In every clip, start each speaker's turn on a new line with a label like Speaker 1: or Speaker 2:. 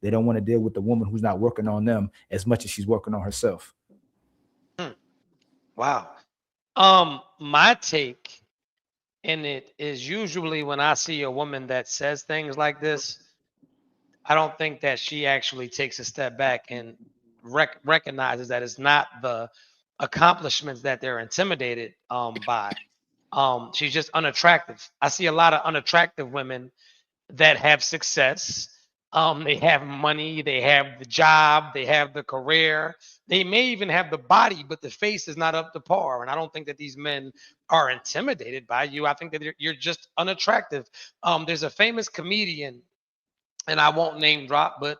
Speaker 1: They don't want to deal with the woman who's not working on them as much as she's working on herself.
Speaker 2: Wow. My take in it is usually when I see a woman that says things like this, I don't think that she actually takes a step back and recognizes that it's not the accomplishments that they're intimidated by. She's just unattractive. I see a lot of unattractive women that have success. They have money, they have the job, they have the career. They may even have the body, but the face is not up to par. And I don't think that these men are intimidated by you. I think that you're just unattractive. There's a famous comedian, and I won't name drop, but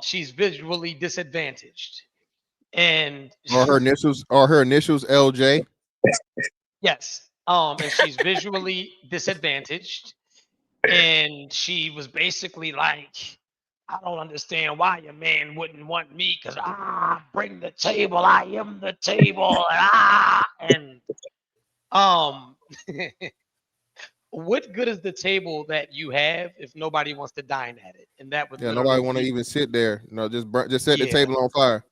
Speaker 2: she's visually disadvantaged. And
Speaker 3: Or her initials LJ.
Speaker 2: yes, and she's visually disadvantaged. And she was basically like, I don't understand why your man wouldn't want me because I bring the table, I am the table, and um what good is the table that you have if nobody wants to dine at it? And that would
Speaker 3: Yeah, nobody
Speaker 2: literally
Speaker 3: want to
Speaker 2: be,
Speaker 3: even sit there. Just set the
Speaker 2: yeah,
Speaker 3: table on fire.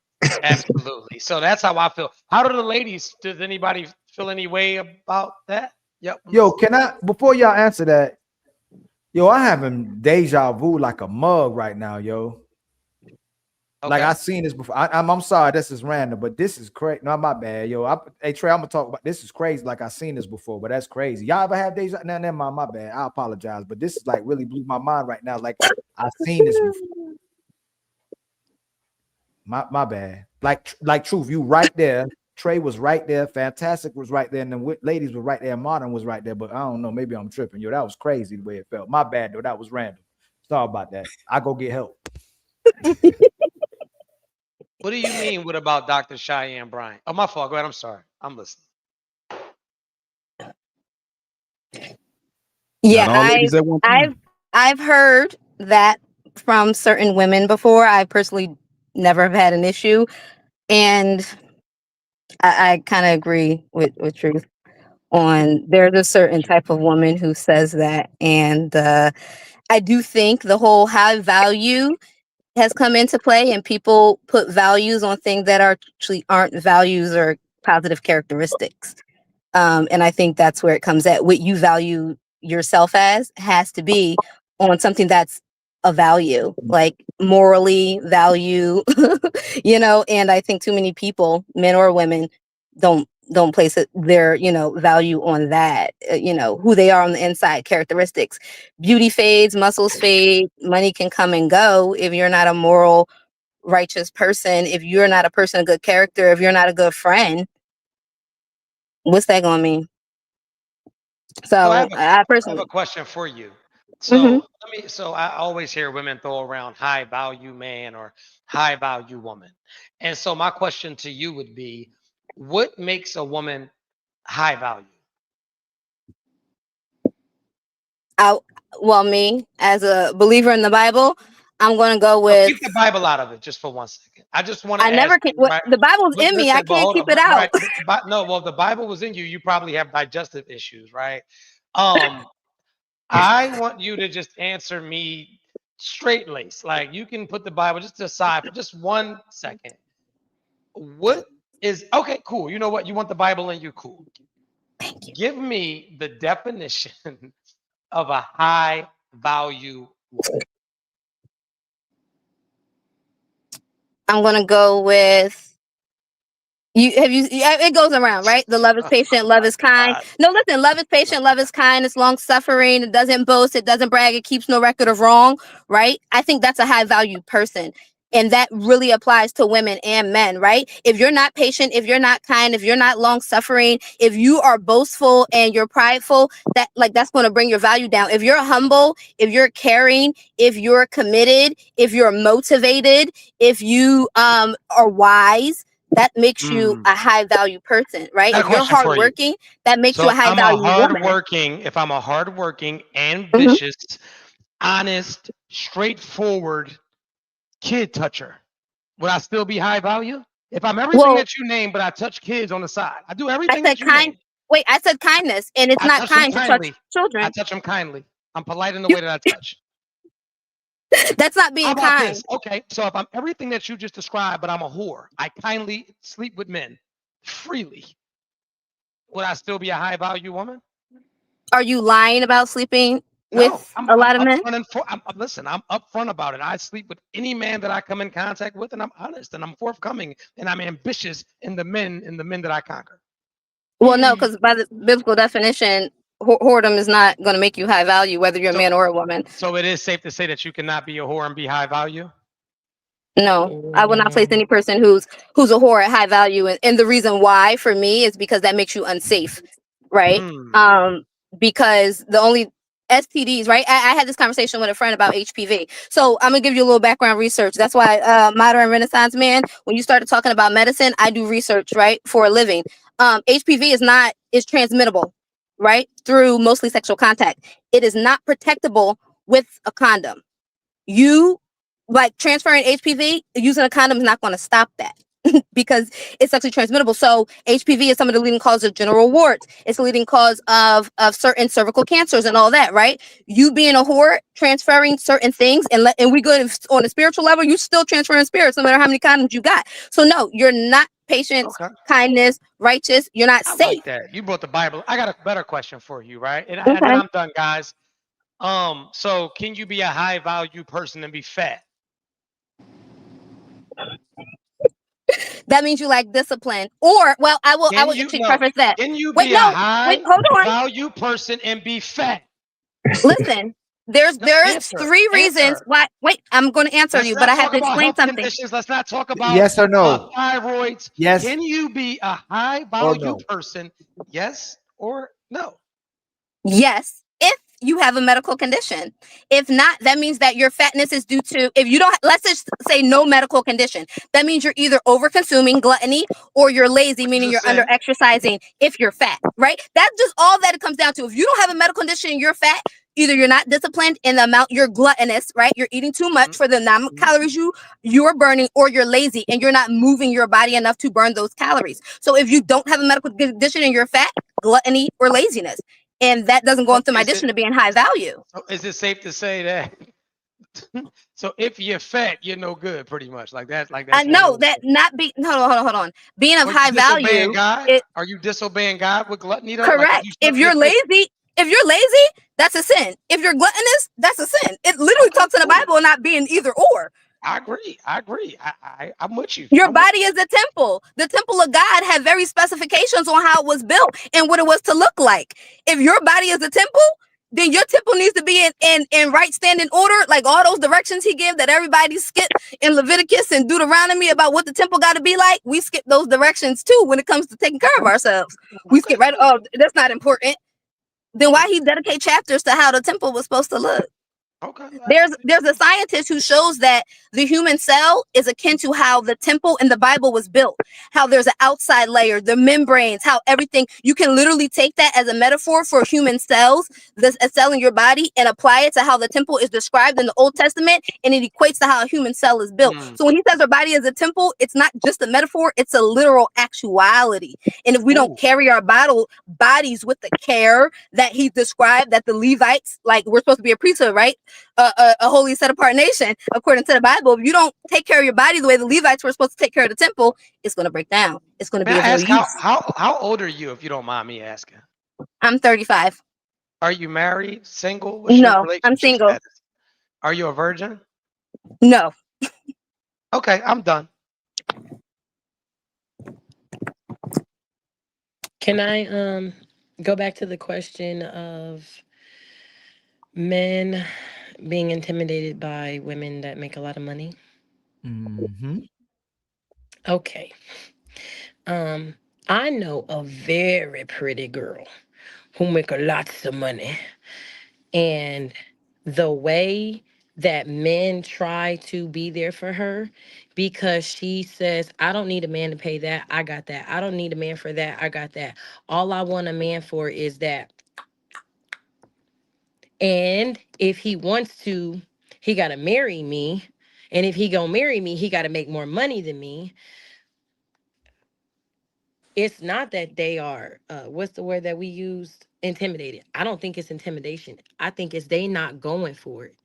Speaker 2: absolutely. So that's how I feel. How do the ladies, does anybody feel any way about that? Yep.
Speaker 1: Yo, can I, before y'all answer that, yo, I having deja vu like a mug right now, yo. Like
Speaker 2: Okay.
Speaker 1: I seen this before. I'm sorry, this is random, but this is crazy. No, my bad, yo. Hey Trey, I'm gonna talk about this. Is crazy. Like I seen this before, but that's crazy. Y'all ever have deja? No, never mind. My bad. I apologize, but this is like really blew my mind right now. Like I seen this before. My bad. Like truth, you right there. Trey was right there. Fantastic was right there, and the ladies were right there. Modern was right there, but I don't know. Maybe I'm tripping. Yo, that was crazy the way it felt. My bad, though. That was random. Sorry about that. I go get help.
Speaker 2: What do you mean? What about Dr. Cheyenne Bryant? Oh, my fault. Go ahead. I'm sorry. I'm listening.
Speaker 4: Yeah,
Speaker 5: Not all ladies at one time.
Speaker 4: I've heard that from certain women before. I personally never have had an issue, and I kind of agree with Truth on there's a certain type of woman who says that, and I do think the whole high value has come into play, and people put values on things that actually aren't values or positive characteristics. And I think that's where it comes at. What you value yourself as has to be on something that's a value, like morally value, and I think too many people, men or women, don't place their, value on that, who they are on the inside, characteristics. Beauty fades, muscles fade, money can come and go if you're not a moral, righteous person, if you're not a person of good character, if you're not a good friend. What's that gonna mean?
Speaker 2: So
Speaker 4: So I
Speaker 2: I have a
Speaker 4: personally,
Speaker 2: question for you.
Speaker 4: hmm
Speaker 2: So I always hear women throw around high value man or high value woman. And so my question to you would be, what makes a woman high value?
Speaker 4: I well, me as a believer in the Bible, I'm gonna go
Speaker 2: So
Speaker 4: with
Speaker 2: keep the Bible out of it just for 1 second. I just want to
Speaker 4: I
Speaker 2: ask
Speaker 4: never can.
Speaker 2: you,
Speaker 4: What
Speaker 2: right?
Speaker 4: the Bible's in me, I
Speaker 2: Listen, but
Speaker 4: can't
Speaker 2: hold
Speaker 4: keep
Speaker 2: on,
Speaker 4: it out.
Speaker 2: right? No, well, the Bible was in you. You probably have digestive issues, right? Um, I want you to just answer me straight laced. Like you can put the Bible just aside for just 1 second. What is okay? Cool. You know what? You want the Bible in you? Cool.
Speaker 4: Thank you.
Speaker 2: Give me the definition of a high value woman.
Speaker 4: I'm gonna go with you. Have you? Yeah, it goes around, right? The love is patient,
Speaker 2: Oh
Speaker 4: love
Speaker 2: my
Speaker 4: is kind.
Speaker 2: God.
Speaker 4: No, listen, love is patient, love is kind. It's long suffering. It doesn't boast. It doesn't brag. It keeps no record of wrong. Right? I think that's a high value person. And that really applies to women and men, right? If you're not patient, if you're not kind, if you're not long suffering, if you are boastful and you're prideful, that's going to bring your value down. If you're humble, if you're caring, if you're committed, if you're motivated, if you are wise, that makes you
Speaker 2: Hmm.
Speaker 4: a high value person, right?
Speaker 2: Got a
Speaker 4: If you're
Speaker 2: question for you.
Speaker 4: hardworking, that makes
Speaker 2: So
Speaker 4: you a high value woman.
Speaker 2: if I'm a hardworking,
Speaker 4: Mhm.
Speaker 2: ambitious, honest, straightforward kid toucher, would I still be high value? If I'm everything
Speaker 4: Well,
Speaker 2: that you named, but I touch kids on the side, I do
Speaker 4: I
Speaker 2: everything
Speaker 4: said
Speaker 2: that you
Speaker 4: kind.
Speaker 2: named.
Speaker 4: Wait, I said kindness, and it's
Speaker 2: I
Speaker 4: not
Speaker 2: touch them
Speaker 4: kind to touch
Speaker 2: kindly. I
Speaker 4: children.
Speaker 2: touch them kindly. I'm polite in the
Speaker 4: You
Speaker 2: way that I touch.
Speaker 4: That's not
Speaker 2: How
Speaker 4: being
Speaker 2: about
Speaker 4: kind.
Speaker 2: this? Okay, so if I'm everything that you just described, but I'm a whore, I kindly sleep with men freely, would I still be a high value woman?
Speaker 4: Are you lying about sleeping
Speaker 2: No,
Speaker 4: with a
Speaker 2: I'm
Speaker 4: lot of men?
Speaker 2: upfront and listen. I'm upfront about it. I sleep with any man that I come in contact with, and I'm honest and I'm forthcoming and I'm ambitious in the men that I conquer.
Speaker 4: Well, no, because by the biblical definition, whoredom is not going to make you high value, whether you're a
Speaker 2: So,
Speaker 4: man or a woman.
Speaker 2: so it is safe to say that you cannot be a whore and be high value.
Speaker 4: No, I will not place any person who's a whore at high value, and the reason why for me is because that makes you unsafe, right?
Speaker 2: Hmm.
Speaker 4: Because the only STDs, right? I had this conversation with a friend about HPV. So I'm gonna give you a little background research. That's why modern Renaissance man, when you started talking about medicine, I do research, right, for a living. HPV is transmittable, right, through mostly sexual contact. It is not protectable with a condom. You like transferring HPV, using a condom is not going to stop that because it's sexually transmittable. So HPV is some of the leading causes of genital warts. It's the leading cause of certain cervical cancers and all that, right? You being a whore, transferring certain things, and we go on a spiritual level, you still transferring spirits no matter how many condoms you got. So no, you're not patience,
Speaker 2: Okay.
Speaker 4: kindness, righteous. You're not
Speaker 2: I
Speaker 4: safe.
Speaker 2: like that. You brought the Bible. I got a better question for you, right? And then
Speaker 4: Okay.
Speaker 2: I'm done, guys. So can you be a high value person and be fat?
Speaker 4: That means you lack discipline. Or, well, I
Speaker 2: Can
Speaker 4: will
Speaker 2: you
Speaker 4: actually
Speaker 2: no?
Speaker 4: preface that.
Speaker 2: Can you
Speaker 4: Wait,
Speaker 2: be a
Speaker 4: no, wait,
Speaker 2: high
Speaker 4: hold on.
Speaker 2: value person and be fat?
Speaker 4: Listen, there's
Speaker 2: No,
Speaker 4: there's
Speaker 2: answer.
Speaker 4: three reasons
Speaker 2: Answer.
Speaker 4: why. Wait, I'm going to answer
Speaker 2: Let's
Speaker 4: you, but
Speaker 2: not
Speaker 4: I have
Speaker 2: talk
Speaker 4: to
Speaker 2: about
Speaker 4: explain
Speaker 2: health
Speaker 4: something.
Speaker 2: conditions. Let's not talk about
Speaker 1: Yes or no?
Speaker 2: thyroids.
Speaker 1: Yes
Speaker 2: Can you be a high
Speaker 1: or
Speaker 2: value
Speaker 1: no?
Speaker 2: person? Yes or no?
Speaker 4: Yes, if you have a medical condition. If not, that means that your fatness is due to, if you don't, let's just say no medical condition. That means you're either over consuming gluttony or you're lazy,
Speaker 2: Which is
Speaker 4: meaning
Speaker 2: a
Speaker 4: you're under
Speaker 2: sin.
Speaker 4: exercising if you're fat, right? That's just all that it comes down to. If you don't have a medical condition and you're fat, either you're not disciplined in the amount, you're gluttonous, right? You're eating too much for the amount of
Speaker 2: Mhm.
Speaker 4: calories you're burning, or you're lazy and you're not moving your body enough to burn those calories. So if you don't have a medical condition and you're fat, gluttony or laziness. And that doesn't go
Speaker 2: So
Speaker 4: into my addition to being high value.
Speaker 2: is it safe to say that? So if you're fat, you're no good, pretty much. Like
Speaker 4: I
Speaker 2: that's one of
Speaker 4: know
Speaker 2: those
Speaker 4: that
Speaker 2: things.
Speaker 4: not be hold on. Being of
Speaker 2: Are you
Speaker 4: high
Speaker 2: disobeying
Speaker 4: value,
Speaker 2: God?
Speaker 4: it
Speaker 2: Are you disobeying God with gluttony though? Like if you
Speaker 4: correct.
Speaker 2: stuff
Speaker 4: If
Speaker 2: your
Speaker 4: you're
Speaker 2: fist.
Speaker 4: lazy, that's a sin. If you're gluttonous, that's a sin. It literally
Speaker 2: Okay,
Speaker 4: talks in the
Speaker 2: cool.
Speaker 4: Bible not being either or.
Speaker 2: I agree. I agree. I'm with you.
Speaker 4: Your
Speaker 2: I'm with
Speaker 4: body is a temple. The temple of God had very specifications on how it was built and what it was to look like. If your body is a temple, then your temple needs to be in right standing order, like all those directions he gave that everybody skip in Leviticus and Deuteronomy about what the temple got to be like. We skip those directions too when it comes to taking care of ourselves. We
Speaker 2: Okay,
Speaker 4: skip right.
Speaker 2: cool.
Speaker 4: Oh, that's not important. Then
Speaker 2: Okay.
Speaker 4: why he dedicate chapters to how the temple was supposed to look?
Speaker 2: Okay.
Speaker 4: There's a scientist who shows that the human cell is akin to how the temple in the Bible was built, how there's an outside layer, the membranes, how everything, you can literally take that as a metaphor for human cells, a cell in your body, and apply it to how the temple is described in the Old Testament, and it equates to how a human cell is built. So when he says our body is a temple, it's not just a metaphor, it's a literal actuality. And if we don't
Speaker 2: Ooh.
Speaker 4: carry our bodies with the care that he described, that the Levites, like we're supposed to be a priesthood, right? A holy set apart nation according to the Bible. If you don't take care of your body the way the Levites were supposed to take care of the temple, it's going to break down. It's going to
Speaker 2: May
Speaker 4: be
Speaker 2: I
Speaker 4: of no
Speaker 2: ask
Speaker 4: use.
Speaker 2: how old are you, if you don't mind me asking?
Speaker 4: I'm 35.
Speaker 2: Are you married, single? What's your
Speaker 4: No, I'm
Speaker 2: relationship
Speaker 4: single.
Speaker 2: status? Are you a virgin?
Speaker 4: No.
Speaker 2: Okay, I'm done.
Speaker 5: Can I go back to the question of men being intimidated by women that make a lot of money?
Speaker 1: Mm-hmm.
Speaker 5: Okay. Um, I know a very pretty girl who make a lots of money, and the way that men try to be there for her, because she says, I don't need a man to pay that, I got that. I don't need a man for that, I got that. All I want a man for is that. And if he wants to, he got to marry me. And if he gonna marry me, he got to make more money than me. It's not that they are, what's the word that we used? Intimidated. I don't think it's intimidation. I think it's they not going for it.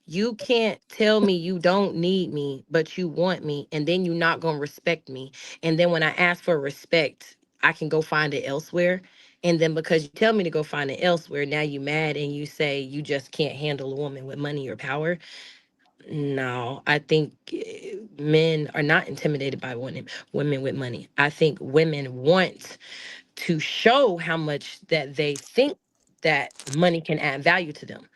Speaker 5: You can't tell me you don't need me, but you want me, and then you're not going to respect me. And then when I ask for respect, I can go find it elsewhere. And then because you tell me to go find it elsewhere, now you mad and you say you just can't handle a woman with money or power. No, I think men are not intimidated by women with money. I think women want to show how much that they think that money can add value to them.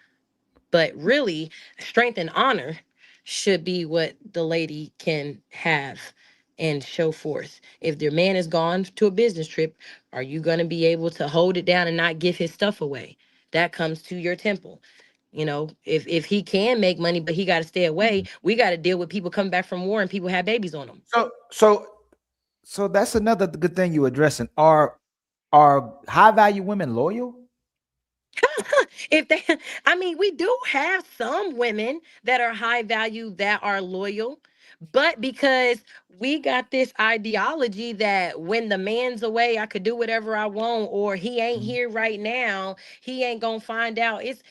Speaker 5: But really, strength and honor should be what the lady can have and show forth. If their man is gone to a business trip, are you going to be able to hold it down and not give his stuff away? That comes to your temple. You know, if he can make money, but he got to stay away, we got to deal with people coming back from war and people have babies on them.
Speaker 1: So that's another good thing you addressing. Are high value women loyal?
Speaker 5: If they, I mean, we do have some women that are high value that are loyal, but because we got this ideology that when the man's away, I could do whatever I want, or he ain't
Speaker 1: Mhm.
Speaker 5: here right now, he ain't gonna find out. It's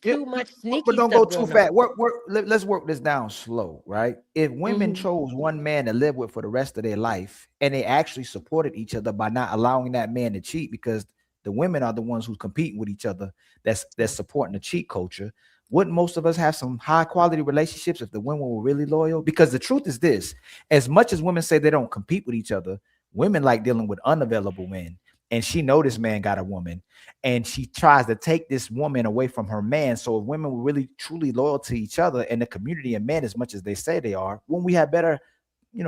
Speaker 1: Yeah,
Speaker 5: too much
Speaker 1: but
Speaker 5: sneaky
Speaker 1: don't go
Speaker 5: stuff
Speaker 1: too
Speaker 5: going on.
Speaker 1: fast. Let's work this down slow, right? If women
Speaker 5: Hmm.
Speaker 1: chose one man to live with for the rest of their life, and they actually supported each other by not allowing that man to cheat, because the women are the ones who's competing with each other. That's supporting the cheat culture. Wouldn't most of us have some high quality relationships if the women were really loyal? Because the truth is this: as much as women say they don't compete with each other, women like dealing with unavailable men. And she know this man got a woman, and she tries to take this woman away from her man. So if women were really truly loyal to each other and the community and men as much as they say they are, wouldn't we have better,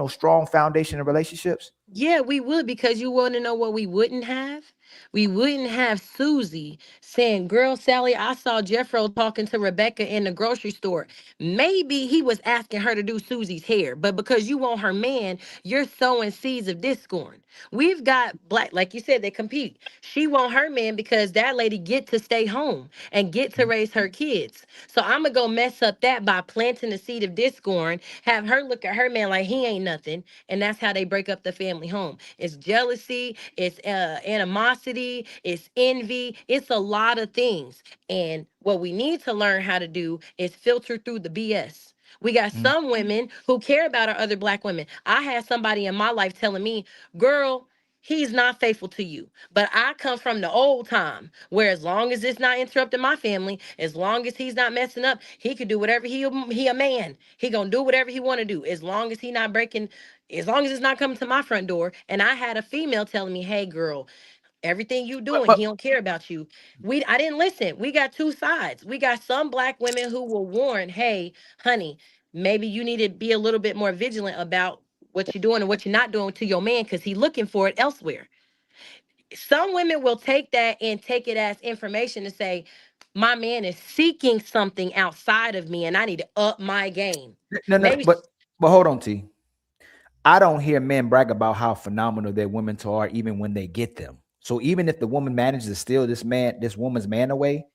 Speaker 1: strong foundation in relationships?
Speaker 5: Yeah, we would, because you want to know what we wouldn't have? We wouldn't have Susie saying, "Girl, Sally, I saw Jeffro talking to Rebecca in the grocery store." Maybe he was asking her to do Susie's hair, but because you want her man, you're sowing seeds of discord. We've got black, like you said, they compete. She want her man because that lady get to stay home and get to raise her kids. So I'm gonna go mess up that by planting the seed of discord, have her look at her man like he ain't nothing, and that's how they break up the family home. It's jealousy, it's animosity, it's envy, it's a lot of things. And what we need to learn how to do is filter through the BS. We got
Speaker 1: Mhm.
Speaker 5: some women who care about our other black women. I had somebody in my life telling me, "Girl, he's not faithful to you." But I come from the old time where as long as it's not interrupting my family, as long as he's not messing up, he could do whatever he a man. He gonna do whatever he want to do as long as he not breaking, as long as it's not coming to my front door. And I had a female telling me, "Hey girl, everything you
Speaker 1: But,
Speaker 5: doing,
Speaker 1: but
Speaker 5: he don't care about you." I didn't listen. We got two sides. We got some black women who will warn, "Hey, honey, maybe you need to be a little bit more vigilant about what you're doing and what you're not doing to your man because he's looking for it elsewhere." Some women will take that and take it as information to say, "My man is seeking something outside of me and I need to up my game."
Speaker 1: no,
Speaker 5: Maybe.
Speaker 1: but hold on, T. I don't hear men brag about how phenomenal their women are, even when they get them. So even if the woman manages to steal this woman's man away,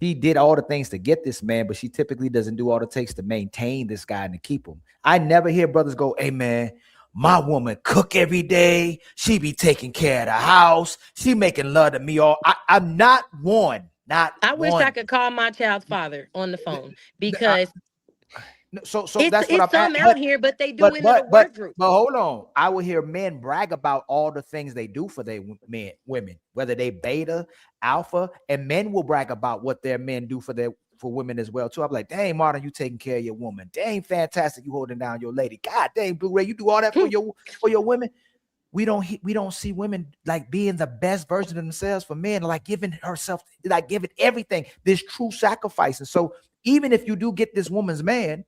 Speaker 1: she did all the things to get this man, but she typically doesn't do all it takes to maintain this guy and to keep him. I never hear brothers go, "Hey man, my woman cook every day. She be taking care of the house. She making love to me all." I'm not one, not
Speaker 5: I wish I
Speaker 1: one.
Speaker 5: could call my child's father on the phone because
Speaker 1: So
Speaker 5: it's
Speaker 1: that's what I'm at.
Speaker 5: some out here, but they do
Speaker 1: But
Speaker 5: it in the
Speaker 1: but but
Speaker 5: work group.
Speaker 1: but hold on. I will hear men brag about all the things they do for their women, whether they beta, alpha, and men will brag about what their men do for women as well too. I'm like, dang, Martin, you taking care of your woman. Dang, fantastic, you holding down your lady. God dang, Blu-ray, you do all that for your women. We don't see women like being the best version of themselves for men, like giving herself, like giving everything, this true sacrifice. And so even if you do get this woman's man,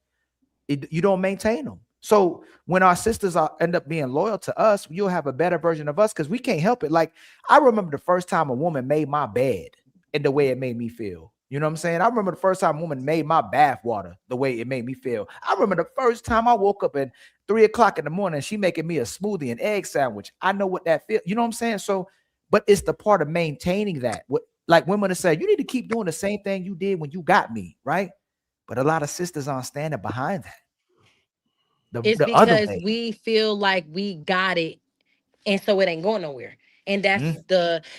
Speaker 1: you don't maintain them. So when our sisters end up being loyal to us, you'll have a better version of us because we can't help it. Like I remember the first time a woman made my bed and the way it made me feel. You know what I'm saying? I remember the first time a woman made my bath water the way it made me feel. I remember the first time I woke up at 3 o'clock in the morning, she making me a smoothie and egg sandwich. I know what that feels. You know what I'm saying? So, but it's the part of maintaining that. What like women to say, you need to keep doing the same thing you did when you got me, right? But a lot of sisters aren't standing behind that. The
Speaker 5: It's
Speaker 1: the other
Speaker 5: because
Speaker 1: way.
Speaker 5: we feel like we got it, and so it ain't going nowhere. And that's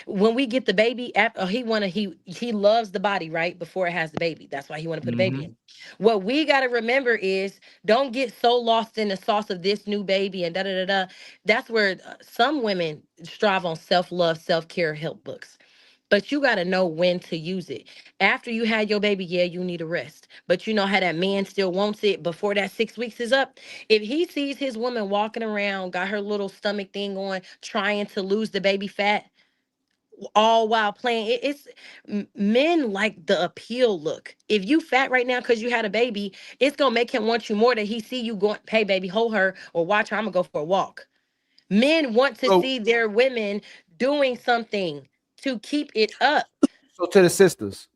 Speaker 5: when we get the baby after he loves the body right before it has the baby. That's why he want to put a baby in. What we got to remember is don't get so lost in the sauce of this new baby and da da da da. That's where some women strive on self-love, self-care help books. But you got to know when to use it. After you had your baby, yeah, you need a rest. But you know how that man still wants it before that 6 weeks is up? If he sees his woman walking around, got her little stomach thing on, trying to lose the baby fat, all while playing, men like the appeal look. If you fat right now because you had a baby, it's going to make him want you more that he see you going, hey, baby, hold her or watch her. I'm going to go for a walk. Men want to see their women doing something to keep it up.
Speaker 1: So to the sisters,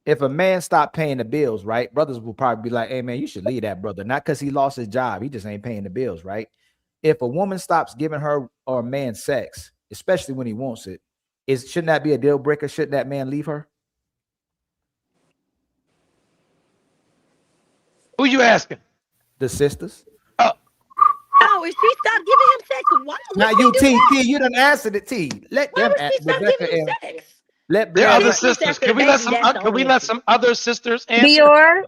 Speaker 1: if a man stopped paying the bills, right, brothers will probably be like, hey, man, you should leave that brother. Not because he lost his job. He just ain't paying the bills, right? If a woman stops giving her or a man sex, especially when he wants it, shouldn't that be a deal breaker? Should that man leave her?
Speaker 2: Who you asking?
Speaker 1: The sisters.
Speaker 5: Oh, if she stopped giving him sex, why
Speaker 1: Now
Speaker 5: would
Speaker 1: you
Speaker 5: she do that?
Speaker 1: T, you done answered it, T. Let
Speaker 5: Why
Speaker 1: them
Speaker 5: would she stop
Speaker 1: Rebecca
Speaker 5: giving him
Speaker 1: and
Speaker 5: sex?
Speaker 1: let
Speaker 2: There are
Speaker 1: Blair.
Speaker 2: other
Speaker 5: If she's
Speaker 2: sisters.
Speaker 5: after
Speaker 2: Can
Speaker 5: the
Speaker 2: we let
Speaker 5: baby,
Speaker 2: some?
Speaker 5: that's the
Speaker 2: Can we
Speaker 5: only
Speaker 2: let
Speaker 5: issue.
Speaker 2: some other sisters answer?
Speaker 4: Dior,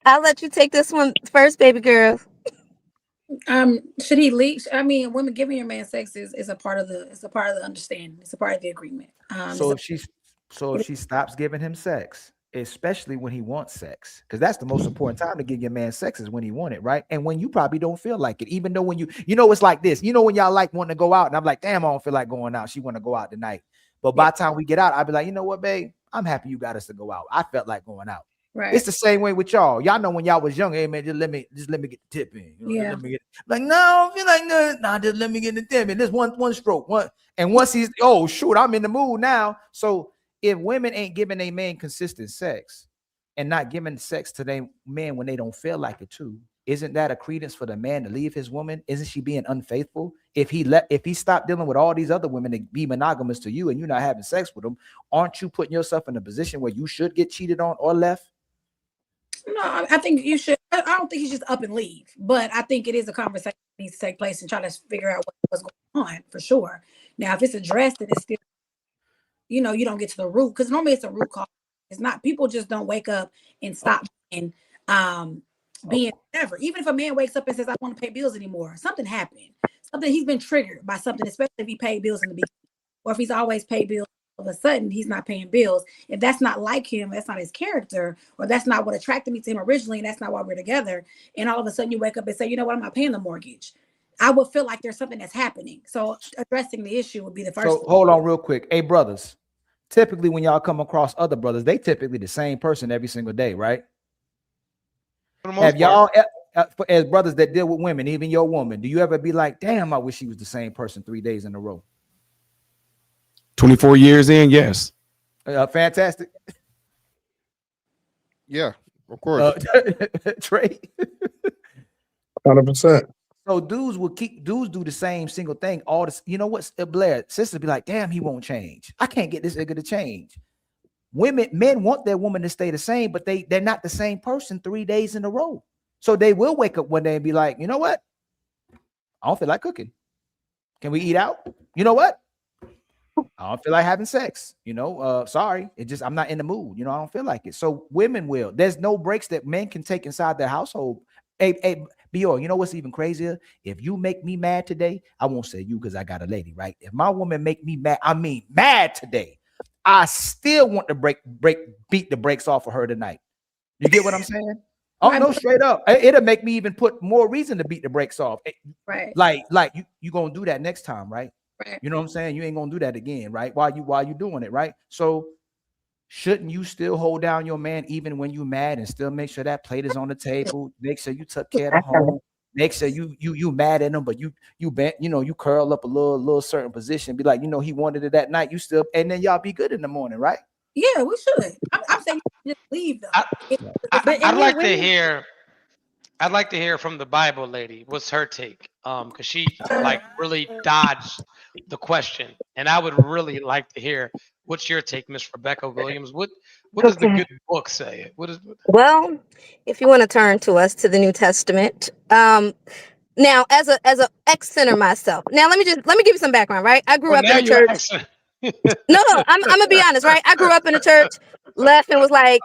Speaker 4: I'll let you take this one first, baby girl.
Speaker 6: Should he leave? I mean, women giving your man sex is a part of the understanding. It's a part of the agreement.
Speaker 1: So if she stops giving him sex, especially when he wants sex, because that's the most important time to give your man sex is when he want it, right? And when you probably don't feel like it, even though when it's like this, when y'all like wanting to go out, and I'm like, damn, I don't feel like going out. She want to go out tonight, but by the time we get out, I'll be like, you know what, babe, I'm happy you got us to go out. I felt like going out.
Speaker 6: Right.
Speaker 1: It's the same way with y'all. Y'all know when y'all was young, hey man, just let me get the tip in. Let me get like no, I don't feel like no, nah, just let me get the tip in. This one stroke, one, and once he's shoot, I'm in the mood now. So if women ain't giving a man consistent sex and not giving sex to their man when they don't feel like it too, isn't that a credence for the man to leave his woman? Isn't she being unfaithful? If he stopped dealing with all these other women to be monogamous to you and you're not having sex with them, aren't you putting yourself in a position where you should get cheated on or left?
Speaker 6: No, I think you should. I don't think you just up and leave, but I think it is a conversation that needs to take place and try to figure out what's going on for sure. Now, if it's addressed and it's still, you don't get to the root, because normally it's a root cause. It's not, people just don't wake up and stop being whatever. Even if a man wakes up and says, I want to pay bills anymore, something happened. He's been triggered by something, especially if he paid bills in the beginning, or if he's always paid bills. All of a sudden he's not paying bills. If that's not like him, that's not his character, or that's not what attracted me to him originally, and that's not why we're together, and all of a sudden you wake up and say, you know what, I'm not paying the mortgage, I would feel like there's something that's happening. So addressing the issue would be the first.
Speaker 1: So hold on real quick. Hey, brothers, typically when y'all come across other brothers, they typically the same person every single day, right? Have y'all, as brothers that deal with women, even your woman, do you ever be like, damn, I wish she was the same person 3 days in a row?
Speaker 7: 24 years in, yes.
Speaker 1: Fantastic.
Speaker 3: Yeah, of course.
Speaker 1: Trey.
Speaker 7: 100%.
Speaker 1: So dudes do the same single thing. All this, you know what, Blair, sisters be like, damn, he won't change. I can't get this nigga to change. Men want their woman to stay the same, but they're not the same person 3 days in a row. So they will wake up one day and be like, you know what? I don't feel like cooking. Can we eat out? You know what? I don't feel like having sex. Sorry. I'm not in the mood. I don't feel like it. So women will. There's no breaks that men can take inside their household. Hey, Bior, you know what's even crazier? If you make me mad today, I won't say you because I got a lady, right? If my woman make me mad, mad today, I still want to beat the brakes off of her tonight. You get what I'm saying? Oh no, straight up. It'll make me even put more reason to beat the brakes off.
Speaker 6: Right.
Speaker 1: Like you gonna do that next time, right?
Speaker 6: Right.
Speaker 1: You know what I'm saying? You ain't gonna do that again, right? While you doing it, right? So shouldn't you still hold down your man even when you mad and still make sure that plate is on the table? Make sure you took care of the home. Make sure you mad at him, but you bent, you curl up a little certain position. Be like, he wanted it that night. You still, and then y'all be good in the morning, right?
Speaker 6: Yeah, we should. I'm saying just leave though.
Speaker 2: I'd like to hear from the Bible lady. What's her take? Because she really dodged the question, and I would really like to hear what's your take, Miss Rebecca Williams. What does the good book say?
Speaker 4: Well, if you want to turn to the New Testament, Now, as a ex-sinner myself, now let me give you some background, right? I grew
Speaker 2: Well,
Speaker 4: up in
Speaker 2: now
Speaker 4: a
Speaker 2: you're
Speaker 4: church.
Speaker 2: asking.
Speaker 4: No, I'm gonna be honest, right? I grew up in a church, left and was like,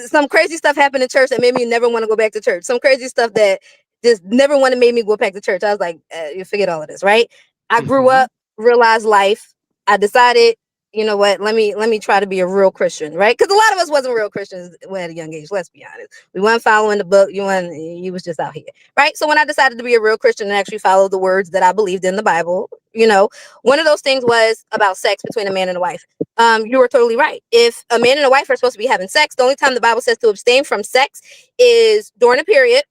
Speaker 4: some crazy stuff happened in church that made me never want to go back to church. Some crazy stuff that just never want to make me go back to church. I was like, you forget all of this, right? I grew
Speaker 2: Mhm.
Speaker 4: up, realized life. I decided, you know what? Let me try to be a real Christian, right? Because a lot of us wasn't real Christians at a young age. Let's be honest. We weren't following the book. You was just out here, right? So when I decided to be a real Christian and actually follow the words that I believed in the Bible, one of those things was about sex between a man and a wife. You were totally right. If a man and a wife are supposed to be having sex, the only time the Bible says to abstain from sex is during a period.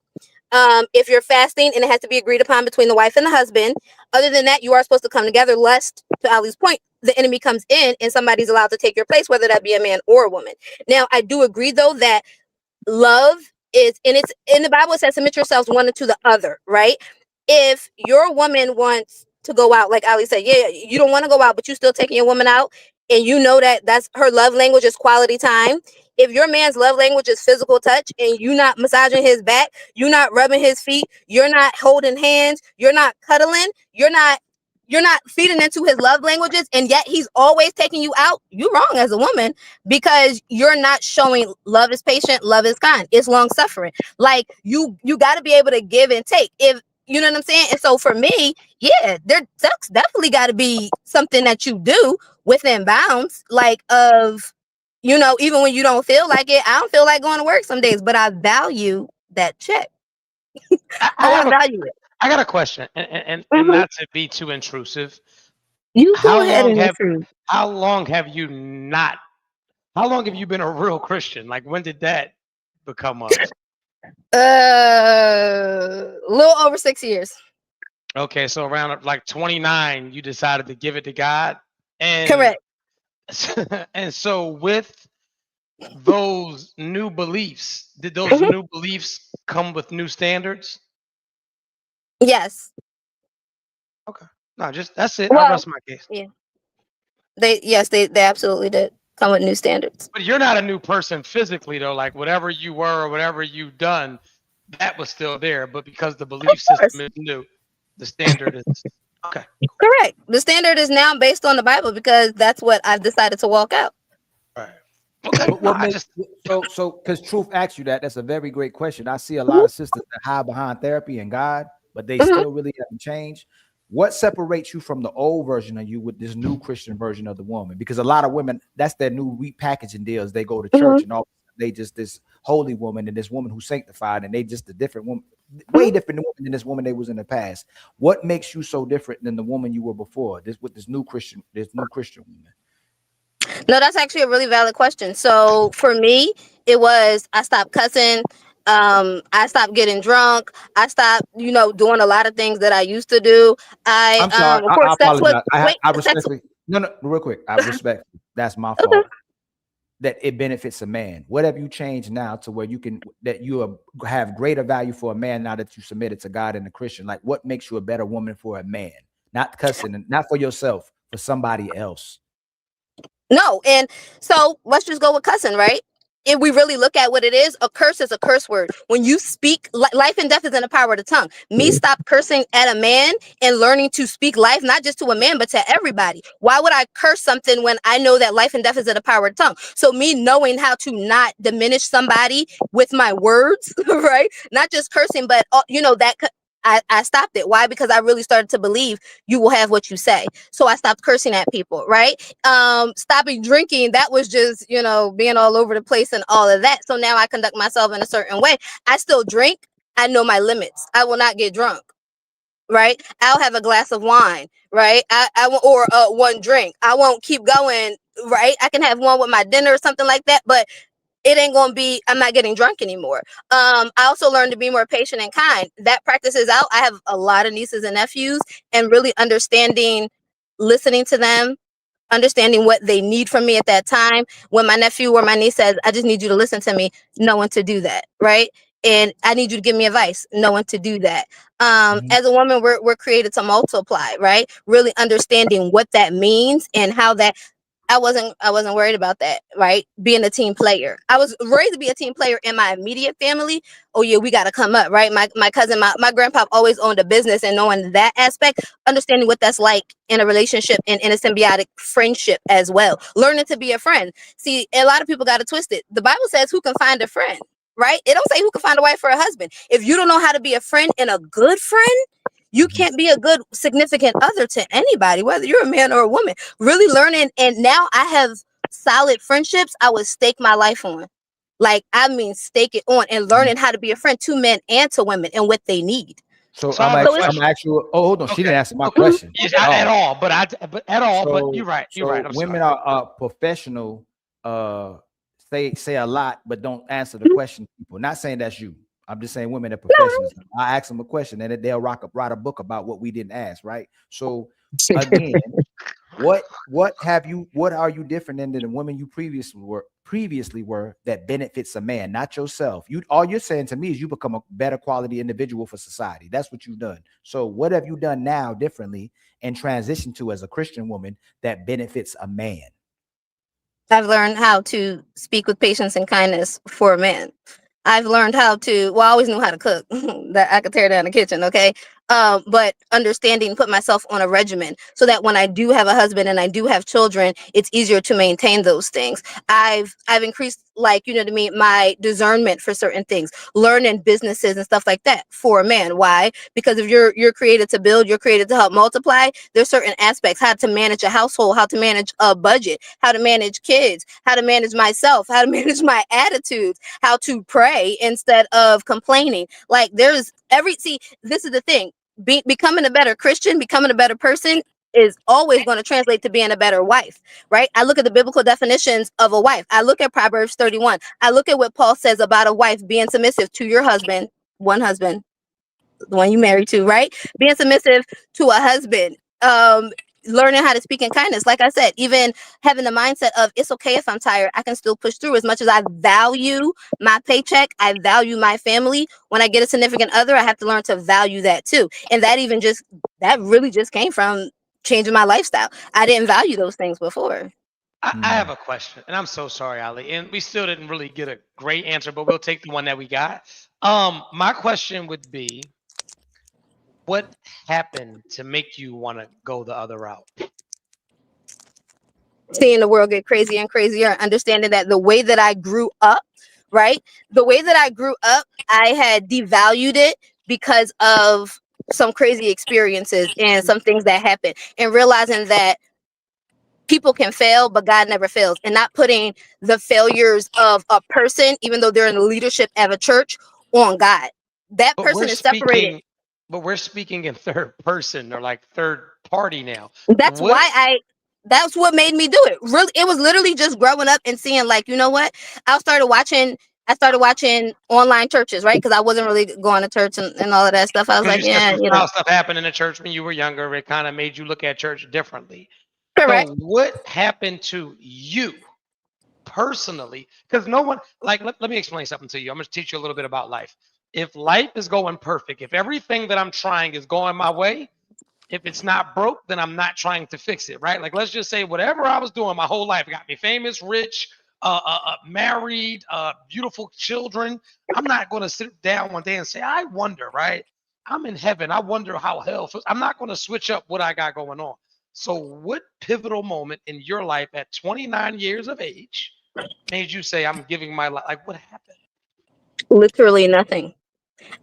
Speaker 4: If you're fasting and it has to be agreed upon between the wife and the husband. Other than that, you are supposed to come together, lest, to Ali's point, the enemy comes in and somebody's allowed to take your place, whether that be a man or a woman. Now, I do agree, though, that love is, and it's in the Bible, it says submit yourselves one to the other, right? If your woman wants to go out, like Ali said, yeah, you don't want to go out, but you still taking your woman out, and you know that that's her love language is quality time. If your man's love language is physical touch and you not massaging his back, you're not rubbing his feet, you're not holding hands, you're not cuddling, you're not feeding into his love languages, and yet he's always taking you out, you're wrong as a woman, because you're not showing love is patient, love is kind, it's long suffering. Like you got to be able to give and take, if you know what I'm saying. And so for me, yeah, that's definitely got to be something that you do within bounds, like of even when you don't feel like it. I don't feel like going to work some days, but I value that check.
Speaker 2: I
Speaker 4: Oh, I
Speaker 2: have a
Speaker 4: value it.
Speaker 2: I got a question, and
Speaker 4: Mhm.
Speaker 2: not to be too intrusive.
Speaker 4: You go
Speaker 2: How
Speaker 4: ahead
Speaker 2: long
Speaker 4: and
Speaker 2: have
Speaker 4: intrude.
Speaker 2: how long have you not? How long have you been a real Christian? Like, when did that become up?
Speaker 4: A little over 6 years.
Speaker 2: Okay, so around like 29, you decided to give it to God, and
Speaker 4: Correct.
Speaker 2: and so with those new beliefs, did those
Speaker 4: Mhm.
Speaker 2: new beliefs come with new standards?
Speaker 4: Yes.
Speaker 2: Okay, no, just that's it. I'll
Speaker 4: Well,
Speaker 2: rest my case.
Speaker 4: yeah. They absolutely did come with new standards.
Speaker 2: But you're not a new person physically, though. Like, whatever you were or whatever you've done, that was still there. But because the belief
Speaker 4: Of course.
Speaker 2: system is new, the standard is okay.
Speaker 4: Correct. The standard is now based on the Bible because that's what I've decided to walk out.
Speaker 2: Right. Okay.
Speaker 1: But
Speaker 2: No,
Speaker 1: what
Speaker 2: I
Speaker 1: makes
Speaker 2: just
Speaker 1: so because Truth asked you that, that's a very great question. I see a lot
Speaker 4: Mhm.
Speaker 1: of sisters that hide behind therapy and God, but they
Speaker 4: Mhm.
Speaker 1: still really haven't changed. What separates you from the old version of you with this new Christian version of the woman? Because a lot of women, that's their new repackaging deals. They go to church
Speaker 4: Mhm.
Speaker 1: and all they just this holy woman and this woman who's sanctified, and they just a different woman,
Speaker 4: Mhm.
Speaker 1: way different woman than this woman they was in the past. What makes you so different than the woman you were before? This with this new Christian woman.
Speaker 4: No, that's actually a really valid question. So for me, it was I stopped cussing. I stopped getting drunk. I stopped, doing a lot of things that I used to do.
Speaker 1: I'm sorry.
Speaker 4: Of
Speaker 1: I
Speaker 4: course, sex was
Speaker 1: apologize.
Speaker 4: wait,
Speaker 1: I
Speaker 4: sex.
Speaker 1: respectfully, no, no, real quick. I respect. That's my
Speaker 4: Okay.
Speaker 1: fault. That it benefits a man. What have you changed now to where you can that you have greater value for a man now that you submitted to God and the Christian? Like, what makes you a better woman for a man? Not cussing, and not for yourself, for somebody else.
Speaker 4: No, and so let's just go with cussing, right? If we really look at what it is a curse word. When you speak, life and death is in the power of the tongue. Me stop cursing at a man and learning to speak life, not just to a man, but to everybody. Why would I curse something when I know that life and death is in the power of the tongue? So me knowing how to not diminish somebody with my words, right? Not just cursing, but I stopped it. Why? Because I really started to believe you will have what you say. So I stopped cursing at people, right? Stopping drinking, that was just being all over the place and all of that. So now I conduct myself in a certain way. I still drink. I know my limits. I will not get drunk, right? I'll have a glass of wine, right? I won't, or one drink. I won't keep going, right? I can have one with my dinner or something like that, but it ain't gonna be, I'm not getting drunk anymore. I also learned to be more patient and kind. That practice is out. I have a lot of nieces and nephews, and really understanding, listening to them, understanding what they need from me at that time. When my nephew or my niece says, I just need you to listen to me, knowing to do that, right? And I need you to give me advice, knowing to do that.
Speaker 1: Mhm.
Speaker 4: As a woman, we're created to multiply, right? Really understanding what that means and how that. I wasn't worried about that, right? Being a team player. I was raised to be a team player in my immediate family. Oh yeah, we gotta come up, right? My cousin, my grandpa always owned a business, and knowing that aspect, understanding what that's like in a relationship and in a symbiotic friendship as well. Learning to be a friend. See, a lot of people got it twisted. The Bible says who can find a friend, right? It don't say who can find a wife or a husband. If you don't know how to be a friend and a good friend, you can't be a good significant other to anybody, whether you're a man or a woman. Really learning, and now I have solid friendships I would stake my life on. Like, I mean, stake it on, and learning how to be a friend to men and to women and what they need.
Speaker 1: So
Speaker 2: So I have a
Speaker 1: I'm
Speaker 2: question.
Speaker 1: actually. Oh, hold on. She
Speaker 2: Okay.
Speaker 1: didn't answer my
Speaker 2: Okay.
Speaker 1: question
Speaker 2: Yes,
Speaker 1: at
Speaker 2: at
Speaker 1: all.
Speaker 2: all, but at all. But you're right. You're right. I'm
Speaker 1: women
Speaker 2: sorry.
Speaker 1: are professional. Say a lot, but don't answer the question. People, not saying that's you. I'm just saying women are professionals. I ask them a question, and they'll write a book about what we didn't ask. Right. So again, what are you different than the women you previously were that benefits a man, not yourself? All you're saying to me is you become a better quality individual for society. That's what you've done. So what have you done now differently and transition to as a Christian woman that benefits a man?
Speaker 4: I've learned how to speak with patience and kindness for a man. I've learned how to, well, I always knew how to cook, that I could tear down the kitchen, okay? But understanding, put myself on a regimen so that when I do have a husband and I do have children, it's easier to maintain those things. I've increased, like, you know what I mean, my discernment for certain things, learning businesses and stuff like that for a man. Why? Because if you're created to build, you're created to help multiply. There's certain aspects, how to manage a household, how to manage a budget, how to manage kids, how to manage myself, how to manage my attitudes, how to pray instead of complaining. Like, there's this is the thing. Becoming a better Christian, becoming a better person is always going to translate to being a better wife, right? I look at the biblical definitions of a wife. I look at Proverbs 31. I look at what Paul says about a wife being submissive to your husband, one husband, the one you married to, right? Being submissive to a husband. Learning how to speak in kindness. Like I said, even having the mindset of it's okay if I'm tired, I can still push through. As much as I value my paycheck, I value my family. When I get a significant other, I have to learn to value that too. And that really just came from changing my lifestyle. I didn't value those things before.
Speaker 2: I have a question, and I'm so sorry, Ali, and we still didn't really get a great answer, but we'll take the one that we got. My question would be, what happened to make you want to go the other route?
Speaker 4: Seeing the world get crazier and crazier, understanding that the way that I grew up, right? The way that I grew up, I had devalued it because of some crazy experiences and some things that happened, and realizing that people can fail, but God never fails, and not putting the failures of a person, even though they're in the leadership of a church, on God. That
Speaker 2: But
Speaker 4: person is separated.
Speaker 2: we're speaking in third person or like third party now.
Speaker 4: That's
Speaker 2: What
Speaker 4: why that's what made me do it. Really, it was literally just growing up and seeing, like, you know what? I started watching online churches, right? Because I wasn't really going to church and all of that stuff. I was
Speaker 2: because you
Speaker 4: like,
Speaker 2: said
Speaker 4: yeah,
Speaker 2: some
Speaker 4: you know,
Speaker 2: foul stuff happened in the church when you were younger, it kind of made you look at church differently.
Speaker 4: correct.
Speaker 2: So what happened to you personally? Because no one, like, let me explain something to you. I'm going to teach you a little bit about life. If life is going perfect, if everything that I'm trying is going my way, if it's not broke, then I'm not trying to fix it, right? Like, let's just say whatever I was doing my whole life got me famous, rich, married, beautiful children. I'm not going to sit down one day and say, I wonder, right? I'm in heaven. I wonder how hell feels. I'm not going to switch up what I got going on. So, what pivotal moment in your life at 29 years of age made you say, I'm giving my life? Like, what happened?
Speaker 4: Literally nothing.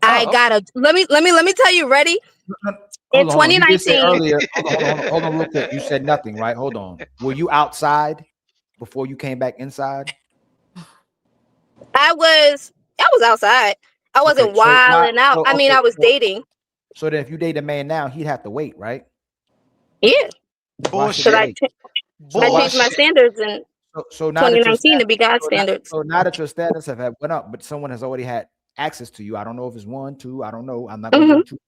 Speaker 4: I
Speaker 2: Oh, okay.
Speaker 4: got to let me tell you. Ready? In
Speaker 1: Hold on. You did say
Speaker 4: 2019,
Speaker 1: earlier. Hold on, real quick. You said nothing, right? Hold on. Were you outside before you came back inside?
Speaker 4: I was outside. I wasn't
Speaker 1: Okay, so why?
Speaker 4: wilding out.
Speaker 1: So
Speaker 4: I mean,
Speaker 1: okay,
Speaker 4: I was dating.
Speaker 1: so then if you date a man now, he'd have to wait, right?
Speaker 4: Yeah,
Speaker 1: Why should he
Speaker 4: because
Speaker 2: Bullshit.
Speaker 1: wait?
Speaker 4: I
Speaker 1: So why
Speaker 4: changed
Speaker 1: should
Speaker 4: my
Speaker 2: Bullshit.
Speaker 4: standards in
Speaker 1: so now that your
Speaker 4: 2019 to
Speaker 1: standards
Speaker 4: be God's standards.
Speaker 1: so now that your standards have went up, but someone has already had access to you. I don't know if it's one, two. I don't know. I'm not gonna
Speaker 4: Hmm.
Speaker 1: go too.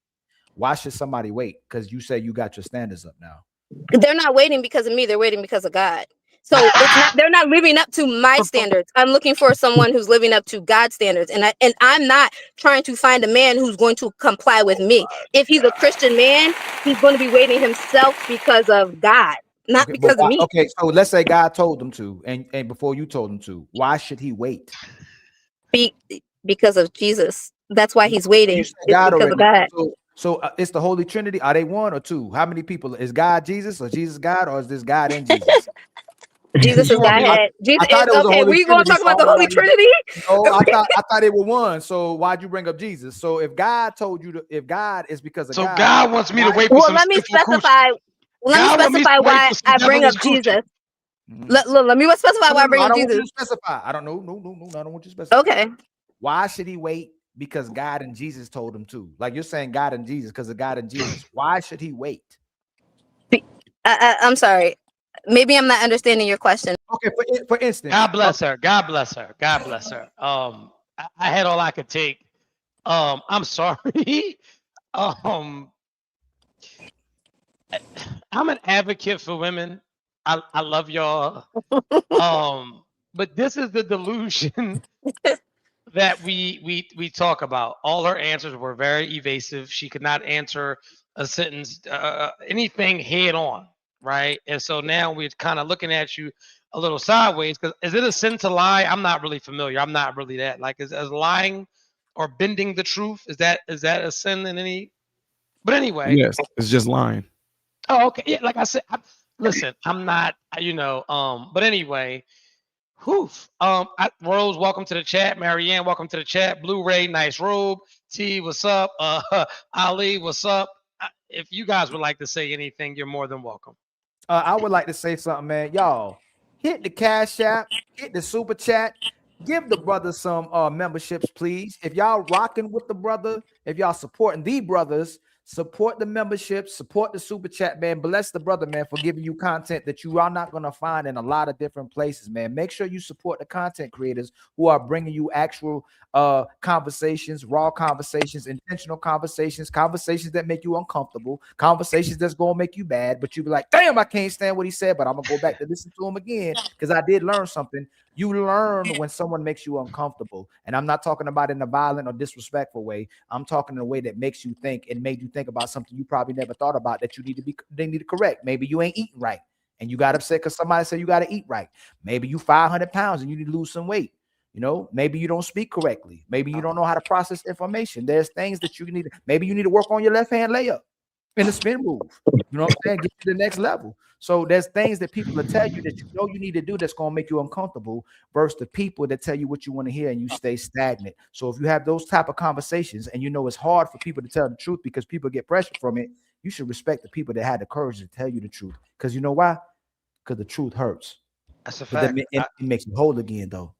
Speaker 1: Why should somebody wait? Because you say you got your standards up now.
Speaker 4: They're not waiting because of me. They're waiting because of God. So they're not living up to my standards. I'm looking for someone who's living up to God's standards. And I'm not trying to find a man who's going to comply with me. If he's a Christian man, he's going to be waiting himself because of God. not
Speaker 1: Okay,
Speaker 4: because of me.
Speaker 1: okay, so let's say God told them to, and before you told him to, why should he wait?
Speaker 4: Because of Jesus. That's why he's waiting.
Speaker 1: You said
Speaker 4: It's
Speaker 1: God
Speaker 4: because of
Speaker 1: already.
Speaker 4: God.
Speaker 1: So it's the Holy Trinity. Are they one or two? How many people is God Jesus or Jesus God, or is this God and Jesus?
Speaker 4: Jesus
Speaker 2: You
Speaker 4: is
Speaker 2: want me to?
Speaker 4: Godhead. Jesus
Speaker 1: I thought it was a
Speaker 4: okay,
Speaker 1: Holy
Speaker 4: we gonna
Speaker 1: Trinity.
Speaker 4: talk
Speaker 1: So I
Speaker 4: about the
Speaker 1: was
Speaker 4: Holy
Speaker 1: like,
Speaker 4: Trinity?
Speaker 1: no, I thought they were one. So why'd you bring up Jesus? So if God told you to, if God is because of
Speaker 2: So
Speaker 1: God,
Speaker 2: God wants me to
Speaker 1: why?
Speaker 2: wait for
Speaker 4: Well,
Speaker 2: some sinful coochie.
Speaker 4: let me
Speaker 2: God wants me to
Speaker 4: specify
Speaker 2: wait
Speaker 4: why
Speaker 2: for some
Speaker 4: I bring up
Speaker 2: devilish coochie.
Speaker 4: Jesus.
Speaker 1: Mhm.
Speaker 4: Let me specify why I bring
Speaker 1: I
Speaker 4: up
Speaker 1: don't want you
Speaker 4: Jesus.
Speaker 1: to specify. I don't know. No. I don't want you to specify.
Speaker 4: Okay.
Speaker 1: Why should he wait? Because God and Jesus told him to. Like you're saying God and Jesus because of God and Jesus. Why should he wait?
Speaker 4: I'm sorry. Maybe I'm not understanding your question.
Speaker 1: Okay, for instance,
Speaker 2: God bless her. God bless her. God bless her. I had all I could take. I'm sorry. um, I'm an advocate for women. I love y'all. But this is the delusion that we talk about. All her answers were very evasive. She could not answer a sentence, anything head on, right? And so now we're kind of looking at you a little sideways. Because is it a sin to lie? I'm not really familiar. I'm not really that. Like, is lying or bending the truth? Is that a sin in any? But anyway.
Speaker 7: Yes, it's just lying.
Speaker 2: Oh, okay. Yeah, like I said, listen, I'm not, but anyway, whew. Rose, welcome to the chat. Marianne, welcome to the chat. Blu-ray, nice robe. T, what's up? Ali, what's up? If you guys would like to say anything, you're more than welcome.
Speaker 1: I would like to say something, man. Y'all hit the Cash App, hit the Super Chat, give the brother some memberships, please. If y'all rocking with the brother, if y'all supporting the brothers, support the memberships, support the Super Chat, man. Bless the brother, man, for giving you content that you are not going to find in a lot of different places, man. Make sure you support the content creators who are bringing you actual conversations, raw conversations, intentional conversations, conversations that make you uncomfortable, conversations that's gonna make you mad, but you be like, damn, I can't stand what he said, but I'm gonna go back to listen to him again because I did learn something. You learn when someone makes you uncomfortable, and I'm not talking about in a violent or disrespectful way. I'm talking in a way that makes you think and made you think about something you probably never thought about that they need to correct. Maybe you ain't eating right and you got upset because somebody said you got to eat right. Maybe you 500 pounds and you need to lose some weight. You know, maybe you don't speak correctly. Maybe you don't know how to process information. There's things that you need. Maybe you need to work on your left hand layup in the spin move. You know what I'm saying? Get to the next level. So there's things that people will tell you that you know you need to do that's going to make you uncomfortable versus the people that tell you what you want to hear and you stay stagnant. So if you have those type of conversations and you know it's hard for people to tell the truth because people get pressure from it, you should respect the people that had the courage to tell you the truth. Because you know why? Because the truth hurts.
Speaker 2: That's a
Speaker 1: But
Speaker 2: fact.
Speaker 1: it makes you whole again, though.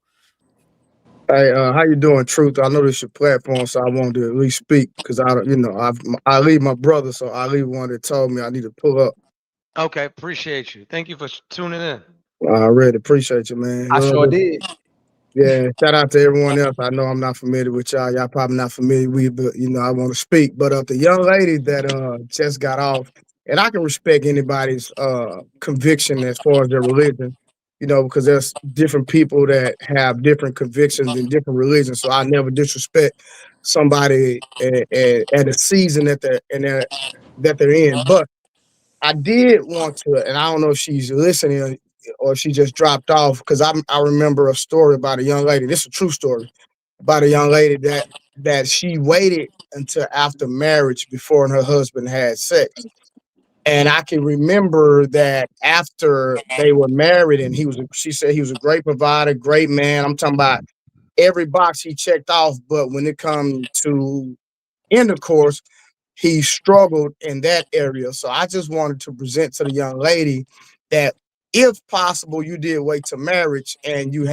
Speaker 8: Hey, how you doing, Truth? I know this is your platform, so I wanted to at least speak because I leave my brother, so I leave one that told me I need to pull up.
Speaker 2: Okay, appreciate you. Thank you for tuning in.
Speaker 8: I really appreciate you, man.
Speaker 1: I sure did.
Speaker 8: Yeah, shout out to everyone else. I know I'm not familiar with y'all. Y'all probably not familiar with, but I want to speak. But the young lady that just got off, and I can respect anybody's conviction as far as their religion, because there's different people that have different convictions in different religions. So I never disrespect somebody at a season that they're in. But I did want to, and I don't know if she's listening or if she just dropped off, because I remember a story about a young lady. This is a true story about a young lady that she waited until after marriage before her husband had sex. And I can remember that after they were married, and she said he was a great provider, great man. I'm talking about every box he checked off, but when it comes to intercourse, he struggled in that area. So I just wanted to present to the young lady that if possible, you did wait to marriage and you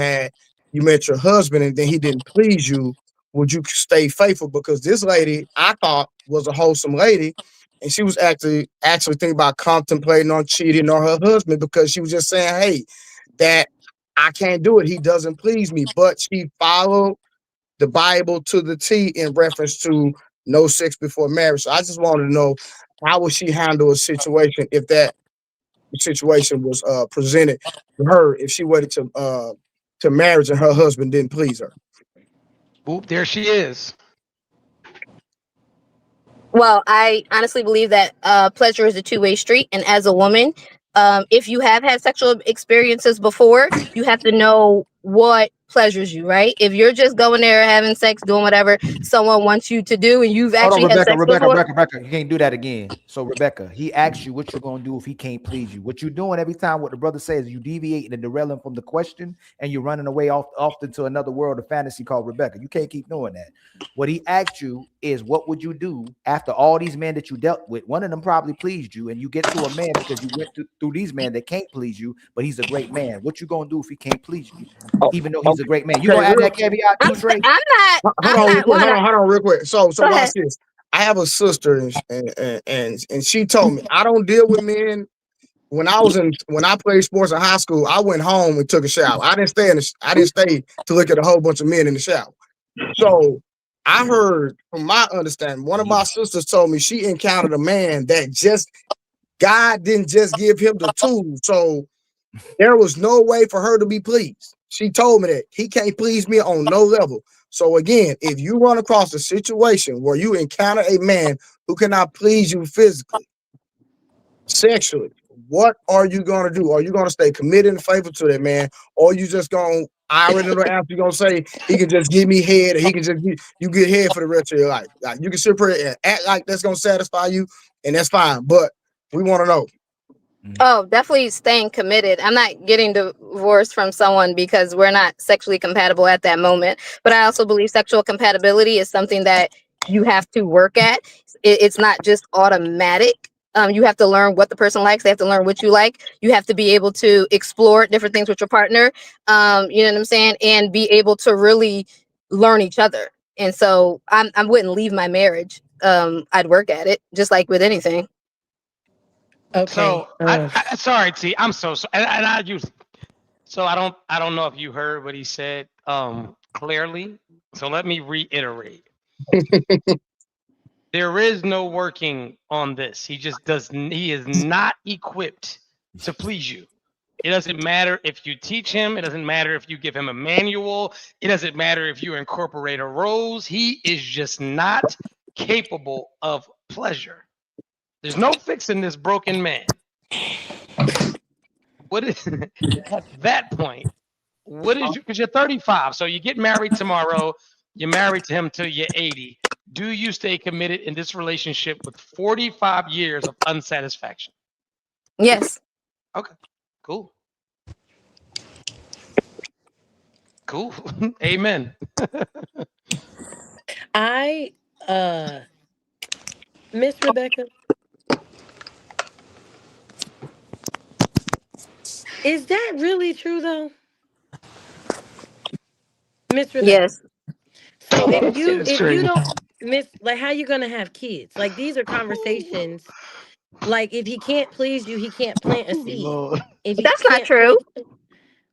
Speaker 8: met your husband and then he didn't please you, would you stay faithful? Because this lady, I thought, was a wholesome lady. And she was actually thinking about contemplating on cheating on her husband because she was just saying, hey, that I can't do it. He doesn't please me. But she followed the Bible to the T in reference to no sex before marriage. So I just wanted to know, how would she handle a situation if that situation was presented to her if she waited to marriage and her husband didn't please her?
Speaker 2: Boop, there she is.
Speaker 4: Well, I honestly believe that pleasure is a two-way street, and as a woman, If you have had sexual experiences before, you have to know what pleasures you, right? If you're just going there having sex, doing whatever someone wants you to do, and you've
Speaker 1: Hold on,
Speaker 4: actually had
Speaker 1: Rebecca,
Speaker 4: sex
Speaker 1: Rebecca,
Speaker 4: before.
Speaker 1: Rebecca, Rebecca. You can't do that again. So, Rebecca, he asks you what you're gonna do if he can't please you. What you're doing every time, what the brother says, you deviating and derailing from the question, and you're running away often to another world of fantasy called Rebecca. You can't keep doing that. What he asked you is, what would you do after all these men that you dealt with? One of them probably pleased you, and you get to a man because you went through these men that can't please you, but he's a great man. What you gonna do if he can't please you,
Speaker 8: Oh,
Speaker 1: even though he's a great man? You
Speaker 8: okay,
Speaker 1: gonna add
Speaker 8: real.
Speaker 1: that caveat too, Trey?
Speaker 4: I'm not.
Speaker 8: Hold
Speaker 4: I'm
Speaker 8: on, real
Speaker 4: not
Speaker 8: quick.
Speaker 4: one.
Speaker 8: Hold on, real quick. So
Speaker 4: Go
Speaker 8: watch
Speaker 4: ahead.
Speaker 8: this. I have a sister, and she told me I don't deal with men. When I played sports in high school, I went home and took a shower. I didn't stay to look at a whole bunch of men in the shower. So I heard, from my understanding, one of my sisters told me she encountered a man that just God didn't just give him the tools. So there was no way for her to be pleased. She told me that he can't please me on no level. So again, if you run across a situation where you encounter a man who cannot please you physically, sexually, what are you gonna do? Are you gonna stay committed and faithful to that man, or you just gonna, I already know the answer, you're gonna say he can just give me head, or he can just you get head for the rest of your life? Like, you can sit here and act like that's gonna satisfy you, and that's fine. But we want to know.
Speaker 4: Oh, definitely staying committed. I'm not getting divorced from someone because we're not sexually compatible at that moment. But I also believe sexual compatibility is something that you have to work at. It's not just automatic. You have to learn what the person likes. They have to learn what you like. You have to be able to explore different things with your partner. You know what I'm saying? And be able to really learn each other. And so I wouldn't leave my marriage. I'd work at it, just like with anything.
Speaker 5: Okay.
Speaker 2: So I sorry, T. I'm so sorry. And I use so I don't know if you heard what he said clearly. So let me reiterate. There is no working on this. He just he is not equipped to please you. It doesn't matter if you teach him, it doesn't matter if you give him a manual, it doesn't matter if you incorporate a rose. He is just not capable of pleasure. There's no fixing this broken man. What is at that point? What is you? Because you're 35, so you get married tomorrow. You're married to him till you're 80. Do you stay committed in this relationship with 45 years of unsatisfaction?
Speaker 4: Yes.
Speaker 2: Okay, cool, cool. Amen.
Speaker 5: I Miss Rebecca, is that really true though? Miss Rebecca.
Speaker 4: Yes.
Speaker 5: So
Speaker 2: It's
Speaker 5: if you
Speaker 2: true.
Speaker 5: don't miss, like, how you gonna have kids? Like, these are conversations. Like, if he can't please you, he can't plant a seed.
Speaker 2: Lord.
Speaker 5: If he
Speaker 4: That's not
Speaker 5: can't
Speaker 4: true.
Speaker 5: please,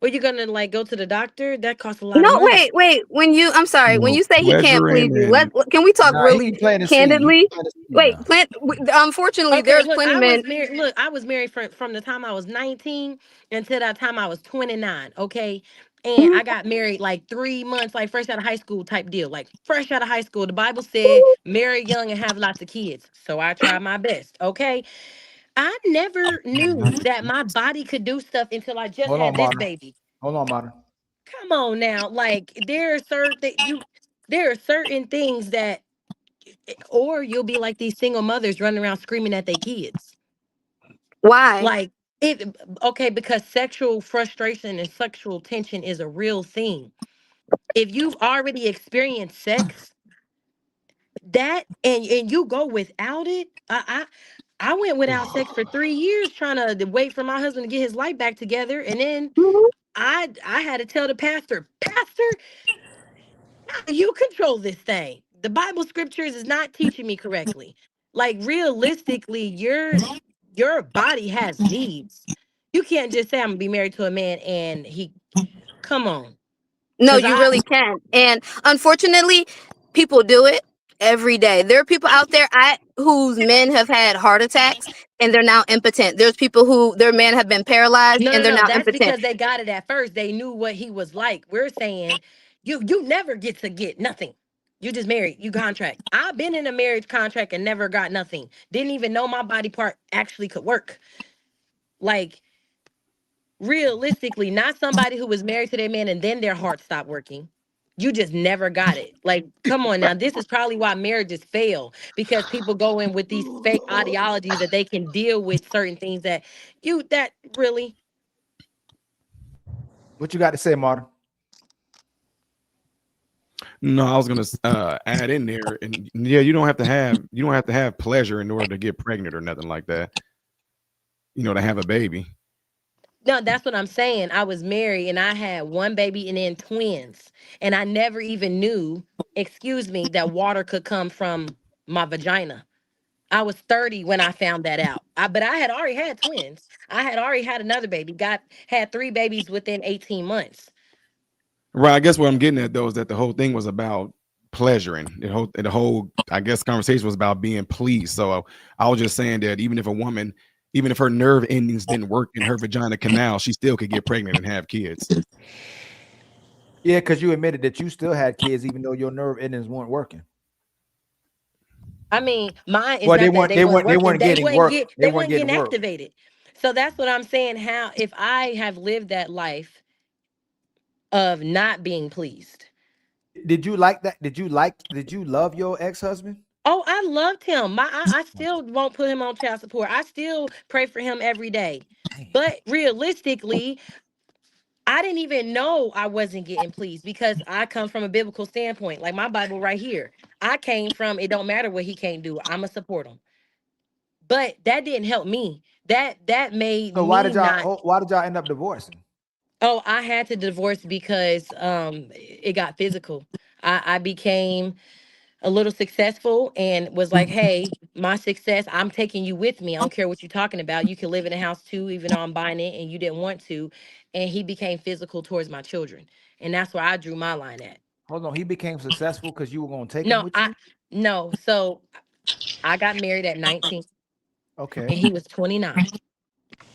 Speaker 5: well, you're gonna like go to the doctor. That costs a lot of
Speaker 4: No,
Speaker 5: money.
Speaker 4: wait. I'm sorry. When
Speaker 7: No,
Speaker 4: you say he can't please
Speaker 7: pleasuring
Speaker 4: you,
Speaker 7: and
Speaker 4: can we talk
Speaker 1: Nah, he
Speaker 4: really
Speaker 1: ain't planting seed. He
Speaker 4: candidly?
Speaker 1: planting seed
Speaker 4: Wait,
Speaker 1: now.
Speaker 4: unfortunately,
Speaker 5: Okay,
Speaker 4: there's
Speaker 5: look,
Speaker 4: plenty
Speaker 5: I
Speaker 4: of
Speaker 5: was
Speaker 4: men.
Speaker 5: married. Look, I was married from the time I was 19 until that time I was 29. Okay. And
Speaker 4: Mhm.
Speaker 5: I got married like 3 months, like fresh out of high school type deal. Like fresh out of high school. The Bible said, marry young and have lots of kids. So I tried my best. Okay. I never knew that my body could do stuff until I just
Speaker 1: Hold on,
Speaker 5: had this
Speaker 1: Marta.
Speaker 5: baby.
Speaker 1: Hold on, Marta.
Speaker 5: Come on now. Like there are certain things that, or you'll be like these single mothers running around screaming at their kids.
Speaker 4: Why?
Speaker 5: Like, it okay, because sexual frustration and sexual tension is a real thing. If you've already experienced sex, that and you go without it. I went without sex for 3 years trying to wait for my husband to get his life back together, and then
Speaker 4: Mhm.
Speaker 5: I had to tell the pastor, how do you control this thing? The Bible scriptures is not teaching me correctly. Like, realistically, your body has needs. You can't just say I'm gonna be married to a man and he, come on.
Speaker 4: No,
Speaker 5: Cause
Speaker 4: you really can. And unfortunately, people do it every day. There are people out there whose men have had heart attacks and they're now impotent. There's people who their men have been paralyzed
Speaker 5: no,
Speaker 4: and
Speaker 5: no,
Speaker 4: they're
Speaker 5: no.
Speaker 4: now
Speaker 5: That's
Speaker 4: impotent.
Speaker 5: because they got it at first. They knew what he was like. We're saying you never get to get nothing. You just married, you contract. I've been in a marriage contract and never got nothing. Didn't even know my body part actually could work. Like, realistically, not somebody who was married to their man and then their heart stopped working. You just never got it. Like, come on now. This is probably why marriages fail, because people go in with these fake ideologies that they can deal with certain things that really.
Speaker 1: What you got to say, Martin?
Speaker 7: No, I was gonna add in there, and yeah, you don't have to have pleasure in order to get pregnant or nothing like that. To have a baby.
Speaker 5: No, that's what I'm saying. I was married and I had one baby and then twins. And I never even knew, excuse me, that water could come from my vagina. I was 30 when I found that out. But I had already had twins. I had already had another baby. Had 3 babies within 18 months.
Speaker 7: Right. I guess what I'm getting at though is that the whole thing was about pleasuring. The whole I guess conversation was about being pleased. So I was just saying that even if her nerve endings didn't work in her vagina canal, she still could get pregnant and have kids.
Speaker 1: Yeah, because you admitted that you still had kids even though your nerve endings weren't working.
Speaker 5: I mean, mine is
Speaker 1: Well,
Speaker 5: not that they weren't
Speaker 1: they
Speaker 5: working.
Speaker 1: weren't getting work. They
Speaker 5: They
Speaker 1: weren't
Speaker 5: weren't
Speaker 1: getting
Speaker 5: getting
Speaker 1: work.
Speaker 5: activated. So that's what I'm saying. How, if I have lived that life of not being pleased.
Speaker 1: Did you like that? Did you love your ex-husband?
Speaker 5: Oh, I loved him. I still won't put him on child support. I still pray for him every day.
Speaker 1: Damn.
Speaker 5: But realistically, I didn't even know I wasn't getting pleased because I come from a biblical standpoint. Like my Bible right here. I came from, it don't matter what he can't do. I'ma support him. But that didn't help me. That made
Speaker 1: So
Speaker 5: me not.
Speaker 1: why did y'all end up divorcing?
Speaker 5: Oh, I had to divorce because it got physical. I became a little successful and was like, hey, my success, I'm taking you with me. I don't care what you're talking about. You can live in a house too, even though I'm buying it and you didn't want to. And he became physical towards my children. And that's where I drew my line at.
Speaker 1: Hold on, he became successful because you were gonna take him
Speaker 5: No,
Speaker 1: with you?
Speaker 5: no. So I got married at 19 and
Speaker 1: Okay.
Speaker 5: he was 29.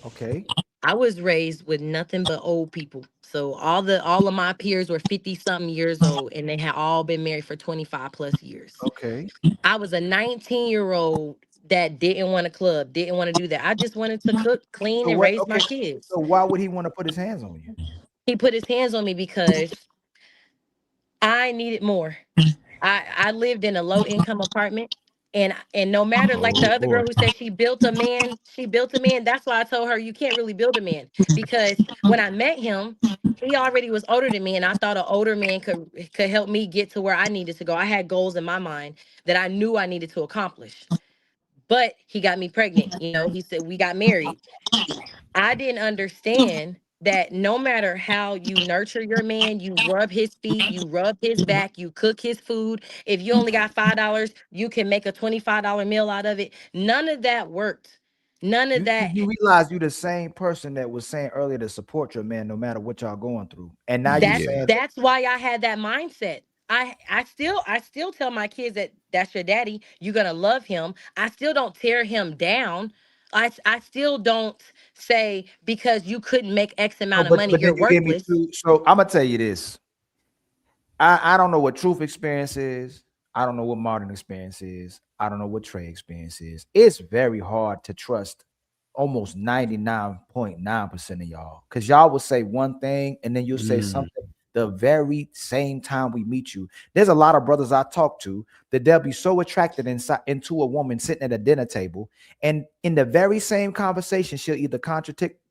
Speaker 1: Okay.
Speaker 5: I was raised with nothing but old people. So all of my peers were 50 something years old and they had all been married for 25 plus years.
Speaker 1: Okay.
Speaker 5: I was a 19-year-old that didn't want to club, didn't want to do that. I just wanted to cook, clean,
Speaker 1: So
Speaker 5: and
Speaker 1: what?
Speaker 5: raise my
Speaker 1: Okay.
Speaker 5: kids.
Speaker 1: So why would he want to put his hands on you?
Speaker 5: He put his hands on me because I needed more. I lived in a low income apartment. And no matter, like the
Speaker 7: Oh
Speaker 5: other
Speaker 7: boy.
Speaker 5: girl who said she built a man. That's why I told her you can't really build a man. Because when I met him, he already was older than me. And I thought an older man could help me get to where I needed to go. I had goals in my mind that I knew I needed to accomplish. But he got me pregnant. He said we got married. I didn't understand that no matter how you nurture your man, you rub his feet, you rub his back, you cook his food. If you only got $5, you can make a $25 meal out of it. None of that worked. None of that.
Speaker 1: You realize you the same person that was saying earlier to support your man no matter what y'all going through. And now you
Speaker 5: That's
Speaker 7: Yeah.
Speaker 1: saying
Speaker 5: that's why I had that mindset. I still tell my kids that that's your daddy. You're gonna love him. I still don't tear him down. I still don't say because you couldn't make X
Speaker 1: no,
Speaker 5: amount of
Speaker 1: but
Speaker 5: money,
Speaker 1: then
Speaker 5: you're
Speaker 1: you gave me
Speaker 5: worthless.
Speaker 1: two. So I'm gonna tell you this. I don't know what truth experience is. I don't know what modern experience is. I don't know what Trey experience is. It's very hard to trust almost 99.9% of y'all because y'all will say one thing and then you'll say
Speaker 7: Mm.
Speaker 1: something the very same time we meet you. There's a lot of brothers I talk to that they'll be so attracted into a woman sitting at a dinner table, and in the very same conversation, she'll either contradict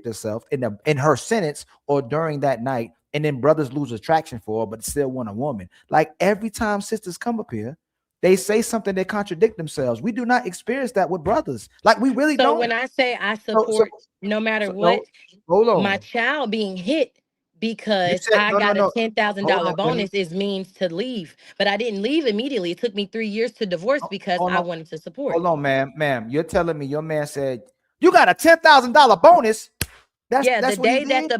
Speaker 1: herself in her sentence or during that night, and then brothers lose attraction for her, but still want a woman. Like every time sisters come up here, they say something that contradict themselves. We do not experience that with brothers. Like we really
Speaker 5: So
Speaker 1: don't.
Speaker 5: when I say I
Speaker 1: So, so,
Speaker 5: support no matter
Speaker 1: no,
Speaker 5: what,
Speaker 1: hold
Speaker 5: my
Speaker 1: on.
Speaker 5: child being hit
Speaker 1: You
Speaker 5: because
Speaker 1: said
Speaker 5: I
Speaker 1: no, no,
Speaker 5: got a
Speaker 1: no. Hold
Speaker 5: $10,000
Speaker 1: on. Let me
Speaker 5: bonus is means to leave. But I didn't leave immediately. It took me 3 years to divorce because
Speaker 1: hold
Speaker 5: I
Speaker 1: on.
Speaker 5: wanted to support.
Speaker 1: Hold on, ma'am. You're telling me your man said you got a $10,000 bonus.
Speaker 5: Yeah,
Speaker 1: That's what he did.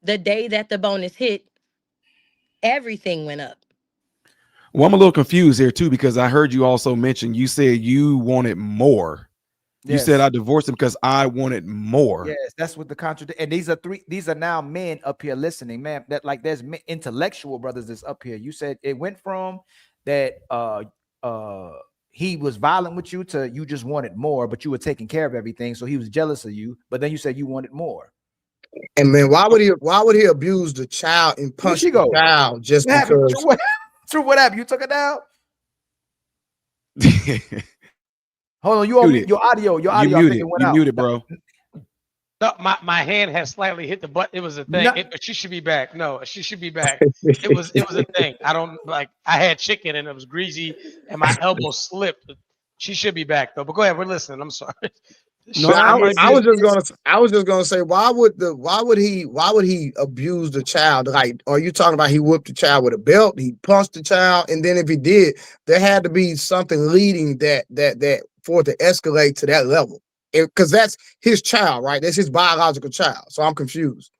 Speaker 5: the day that the bonus hit, everything went up.
Speaker 7: Well, I'm a little confused here too because I heard you also mention you said you wanted more. You said I
Speaker 1: Yes.
Speaker 7: divorced him because I wanted more.
Speaker 1: Yes, that's what the contradict. And these are now men up here listening, man. That like there's intellectual brothers that's up here. You said it went from that he was violent with you to you just wanted more, but you were taking care of everything, so he was jealous of you. But then you said you wanted more.
Speaker 8: And man, why would he abuse the child and
Speaker 1: Where'd
Speaker 8: punch
Speaker 1: she
Speaker 8: the
Speaker 1: go?
Speaker 8: child just
Speaker 1: What happened?
Speaker 8: because?
Speaker 1: True, what happened? You took it down? Hold on, you on
Speaker 7: Muted.
Speaker 1: your audio. Your
Speaker 7: You
Speaker 1: audio, I think
Speaker 7: muted.
Speaker 1: it went
Speaker 7: You
Speaker 1: out.
Speaker 7: muted, bro.
Speaker 2: No, my hand has slightly hit the button. It was a thing.
Speaker 1: No.
Speaker 2: But she should be back. No, she should be back. It was a thing. I don't like. I had chicken and it was greasy and my elbow slipped. She should be back though. But go ahead. We're listening. I'm sorry.
Speaker 7: No, I mean,
Speaker 8: I was just gonna say, why would he abuse the child? Like, are you talking about he whipped the child with a belt? He punched the child, and then if he did, there had to be something leading that for it to escalate to that level, because that's his child, right? That's his biological child. So I'm confused.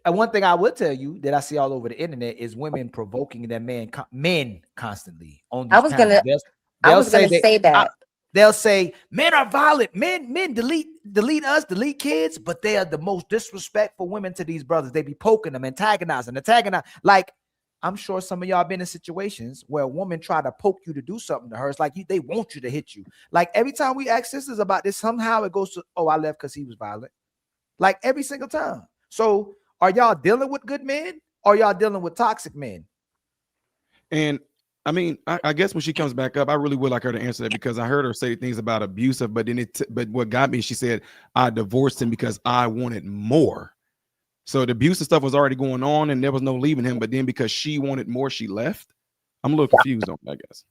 Speaker 1: One thing I would tell you that I see all over the internet is women provoking their men constantly on these panels. They'll say that. They'll say men are violent. Men delete us, delete kids, but they are the most disrespectful women to these brothers. They be poking them, antagonizing. Like, I'm sure some of y'all been in situations where a woman try to poke you to do something to her. It's like they want you to hit you. Like every time we ask sisters about this, somehow it goes to, oh, I left because he was violent. Like every single time. So are y'all dealing with good men or y'all dealing with toxic men?
Speaker 7: And I mean, I guess when she comes back up, I really would like her to answer that, because I heard her say things about abusive, but then but what got me, she said, I divorced him because I wanted more. So the abusive stuff was already going on and there was no leaving him, but then because she wanted more, she left. I'm a little confused on that, I guess.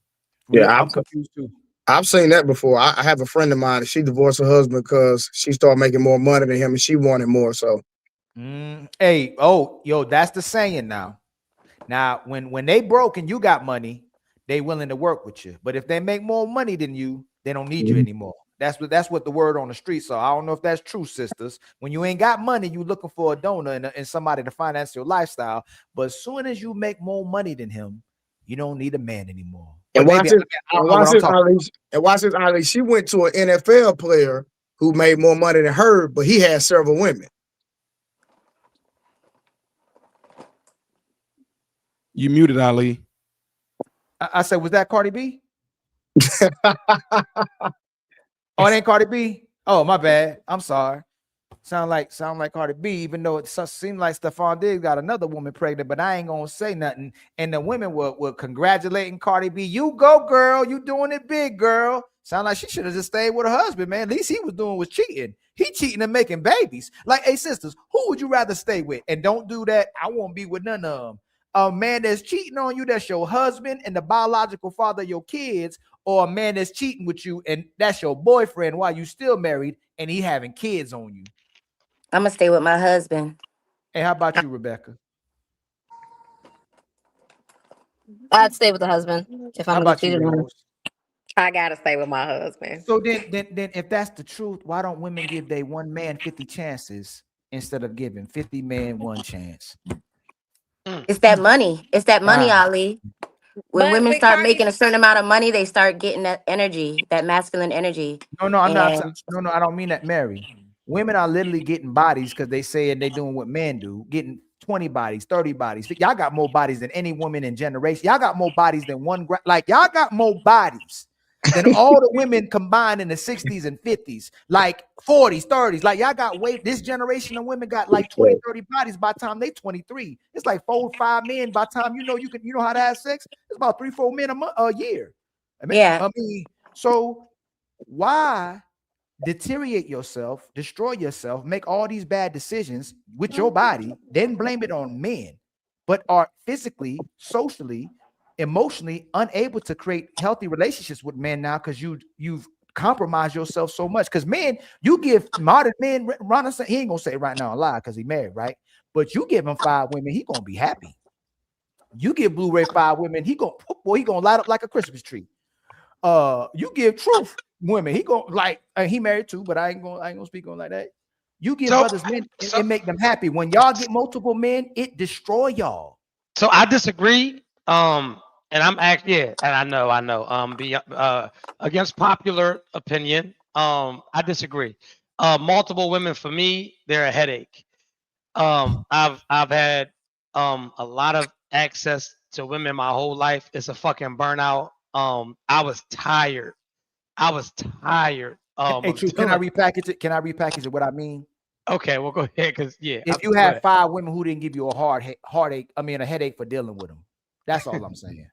Speaker 8: Yeah,
Speaker 1: I'm confused too.
Speaker 8: I've seen that before. I have a friend of mine, and she divorced her husband because she started making more money than him and she wanted more. So
Speaker 1: that's the saying now. Now, when they broke and you got money, they willing to work with you. But if they make more money than you, they don't need you anymore. That's what the word on the street. So I don't know if that's true, sisters. When you ain't got money, you looking for a donor and somebody to finance your lifestyle. But as soon as you make more money than him, you don't need a man anymore.
Speaker 8: And watch this, Ali. She went to an NFL player who made more money than her, but he had several women.
Speaker 7: You muted, Ali.
Speaker 1: I said, was that Cardi B? Oh, it ain't Cardi B. Oh, my bad. I'm sorry. Sound like Cardi B, even though it seemed like Stephon Diggs got another woman pregnant, but I ain't gonna say nothing. And the women were congratulating Cardi B. You go, girl. You doing it big, girl. Sound like she should have just stayed with her husband, man. At least he was doing was cheating. He cheating and making babies. Like, hey, sisters, who would you rather stay with? And don't do that. I won't be with none of them. A man that's cheating on you, that's your husband and the biological father of your kids, or a man that's cheating with you and that's your boyfriend while you still married and he having kids on you.
Speaker 9: I'm gonna stay with my husband.
Speaker 1: Hey, how about you, Rebecca?
Speaker 4: I'd stay with the husband if I'm gonna cheat on him.
Speaker 9: I gotta stay with my husband.
Speaker 1: So then if that's the truth, why don't women give they one man 50 chances instead of giving 50 men one chance?
Speaker 9: It's that money. It's that money, Ali. When women start making a certain amount of money, they start getting that energy, that masculine energy.
Speaker 1: No, I'm not. No, I don't mean that, Mary. Women are literally getting bodies because they say and they doing what men do, getting 20 bodies, 30 bodies. Y'all got more bodies than any woman in generation. Y'all got more bodies than y'all got more bodies than all the women combined in the 60s and 50s, like 40s, 30s. Like y'all got this generation of women got like 20, 30 bodies by the time they 23. It's like 4 or 5 men by the time you know how to have sex. It's about 3, 4 men a year. I mean, so why deteriorate yourself, destroy yourself, make all these bad decisions with your body, then blame it on men, but are physically, socially, emotionally unable to create healthy relationships with men now because you've compromised yourself so much? Because men, you give modern men, Ron, he ain't gonna say right now a lie because he married, right? But you give him 5 women, he gonna be happy. You give Blu-ray 5 women, he gonna light up like a Christmas tree. You give Truth women, he gonna like, he married too, but I ain't gonna speak on like that. You give brothers men, it make them happy. When y'all get multiple men, it destroy y'all.
Speaker 2: So I disagree. And I'm and I know. Against popular opinion, I disagree. Multiple women for me, they're a headache. I've had a lot of access to women my whole life. It's a fucking burnout. I was tired. I was tired.
Speaker 1: Hey,
Speaker 2: Of
Speaker 1: true. Can I
Speaker 2: dealing.
Speaker 1: repackage it? Can I repackage it? What I mean?
Speaker 2: Okay, well, go ahead, cause yeah.
Speaker 1: If you
Speaker 2: go
Speaker 1: had
Speaker 2: ahead.
Speaker 1: 5 women who didn't give you a heartache, I mean a headache for dealing with them. That's all I'm saying.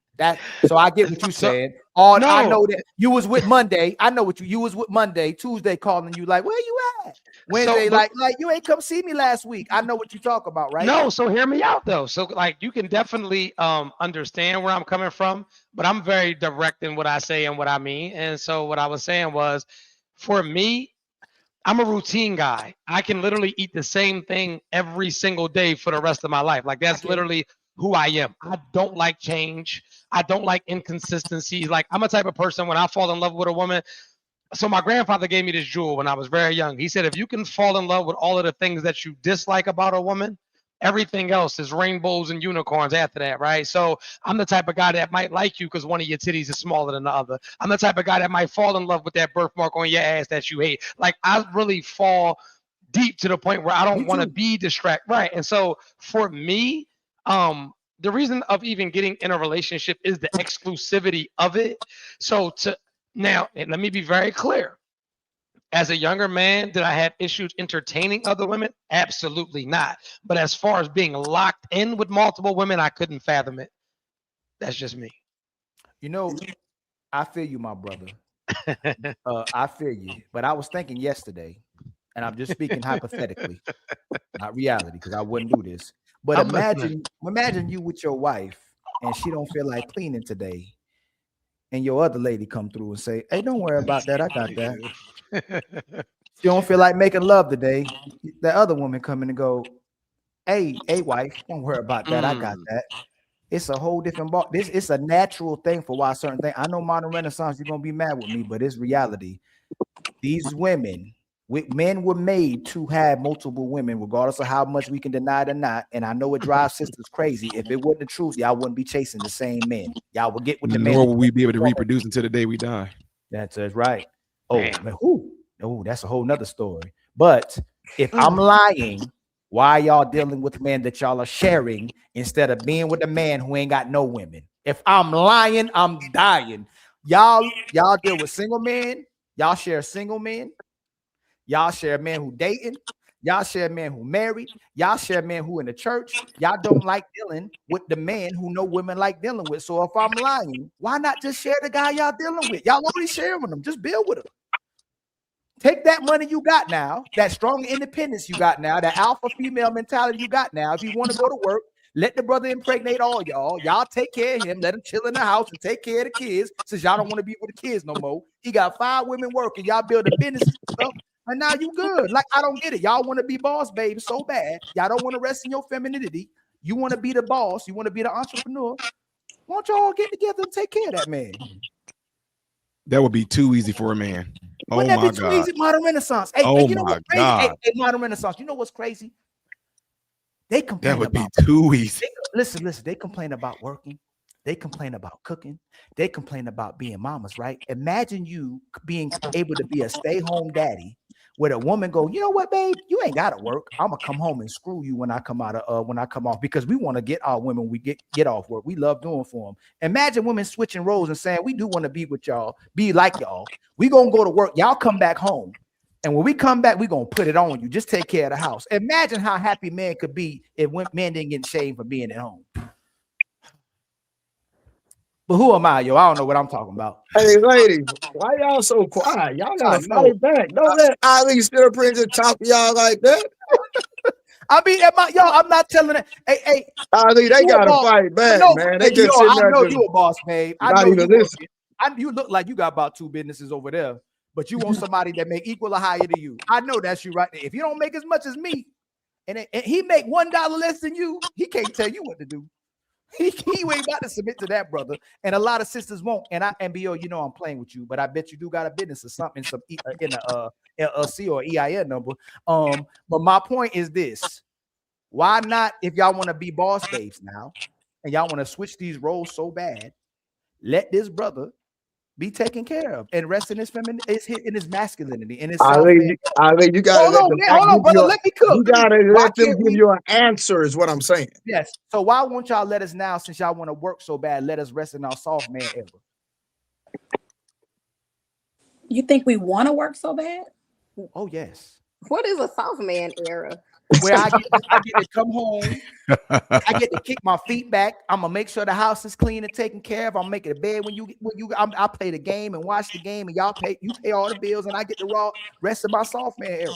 Speaker 1: So I get what you
Speaker 2: So-
Speaker 1: said. I
Speaker 2: No.
Speaker 1: know that you was with Monday. I know what you was with Monday, Tuesday calling you like, where you at? Wednesday,
Speaker 2: but-
Speaker 1: like you ain't come see me last week. I know what you talk about, right?
Speaker 2: No, so hear me out though. So like you can definitely understand where I'm coming from, but I'm very direct in what I say and what I mean. And so what I was saying was, for me, I'm a routine guy. I can literally eat the same thing every single day for the rest of my life. Like that's literally who I am. I don't like change. I don't like inconsistencies. Like I'm a type of person when I fall in love with a woman. So my grandfather gave me this jewel when I was very young. He said, if you can fall in love with all of the things that you dislike about a woman, everything else is rainbows and unicorns after that, right? So I'm the type of guy that might like you because one of your titties is smaller than the other. I'm the type of guy that might fall in love with that birthmark on your ass that you hate. Like I really fall deep to the point where I don't want to be distracted, right? And so for me, the reason of even getting in a relationship is the exclusivity of it. So now, and let me be very clear. As a younger man, did I have issues entertaining other women? Absolutely not. But as far as being locked in with multiple women, I couldn't fathom it. That's just me.
Speaker 1: You know, I feel you, my brother. I feel you. But I was thinking yesterday, and I'm just speaking hypothetically, not reality, because I wouldn't do this. But
Speaker 2: I'm
Speaker 1: imagine you with your wife, and she don't feel like cleaning today, and your other lady come through and say, "Hey, don't worry about that. I got that." She don't feel like making love today. The other woman come in and go, "Hey, wife, don't worry about that. I got that." It's a whole different ball. It's a natural thing for why certain things. I know modern renaissance, you're gonna be mad with me, but it's reality. These men were made to have multiple women, regardless of how much we can deny it or not. And I know it drives sisters crazy. If it wasn't the truth, y'all wouldn't be chasing the same men. Y'all would get with the men.
Speaker 7: Nor will we be able to reproduce until the day we die.
Speaker 1: That's right. Oh, man, that's a whole nother story. But if I'm lying, why y'all dealing with men that y'all are sharing instead of being with a man who ain't got no women? If I'm lying, I'm dying. Y'all deal with single men. Y'all share single men. Y'all share men who dating. Y'all share men who married. Y'all share men who in the church. Y'all don't like dealing with the man who no women like dealing with. So if I'm lying, why not just share the guy y'all dealing with? Y'all already sharing them. Just build with him. Take that money you got now, that strong independence you got now, that alpha female mentality you got now. If you want to go to work, let the brother impregnate all y'all. Y'all take care of him. Let him chill in the house and take care of the kids since y'all don't want to be with the kids no more. He got 5 women working. Y'all build a business and stuff. And now you good. Like, I don't get it. Y'all want to be boss babes so bad. Y'all don't want to rest in your femininity. You want to be the boss. You want to be the entrepreneur. Why don't y'all get together and take care of that man?
Speaker 7: That would be too easy for a man.
Speaker 1: Wouldn't that be too easy? Modern Renaissance. Hey, you know what's crazy? Hey, modern Renaissance. You know what's crazy? They complain
Speaker 7: that would
Speaker 1: about
Speaker 7: be too easy.
Speaker 1: Listen. They complain about working. They complain about cooking. They complain about being mamas, right? Imagine you being able to be a stay-home daddy where a woman go, you know what, babe? You ain't gotta work. I'm gonna come home and screw you when I come off, because we want to get our women we get off work. We love doing for them. Imagine women switching roles and saying, we do want to be with y'all, be like y'all. We gonna go to work. Y'all come back home. And when we come back, we gonna put it on you. Just take care of the house. Imagine how happy men could be if men didn't get shamed for being at home. But who am I, yo? I don't know what I'm talking about.
Speaker 8: Hey, ladies, why y'all so quiet? Y'all gotta fight back. Don't let Ali sit up here and just talk to y'all like that.
Speaker 1: I mean, I'm not telling it. Hey,
Speaker 8: Ali, they gotta fight back, man. They just
Speaker 1: I
Speaker 8: sitting there.
Speaker 1: know you a boss, babe. I know
Speaker 8: even listen.
Speaker 1: you look like you got about 2 businesses over there, but you want somebody that make equal or higher to you. I know that's you right there. If you don't make as much as me, and he make $1 less than you, he can't tell you what to do. He ain't about to submit to that, brother. And a lot of sisters won't. And MBO, you know I'm playing with you, but I bet you do got a business or something in a LLC or EIN number. But my point is this: why not, if y'all want to be boss babes now, and y'all want to switch these roles so bad, let this brother be taken care of and rest in his in his masculinity, in his
Speaker 8: Ali, you gotta
Speaker 1: hold on, brother. Let me cook.
Speaker 8: You gotta let them give you an answer, is what I'm saying.
Speaker 1: Yes. So why won't y'all let us now, since y'all want to work so bad, let us rest in our soft man ever?
Speaker 6: You think we want to work so bad?
Speaker 1: Oh yes.
Speaker 4: What is a soft man era?
Speaker 1: Where I get to come home, I get to kick my feet back. I'm gonna make sure the house is clean and taken care of. I'm making a bed I play the game and watch the game, and you pay all the bills, and I get the rest of my soft man era.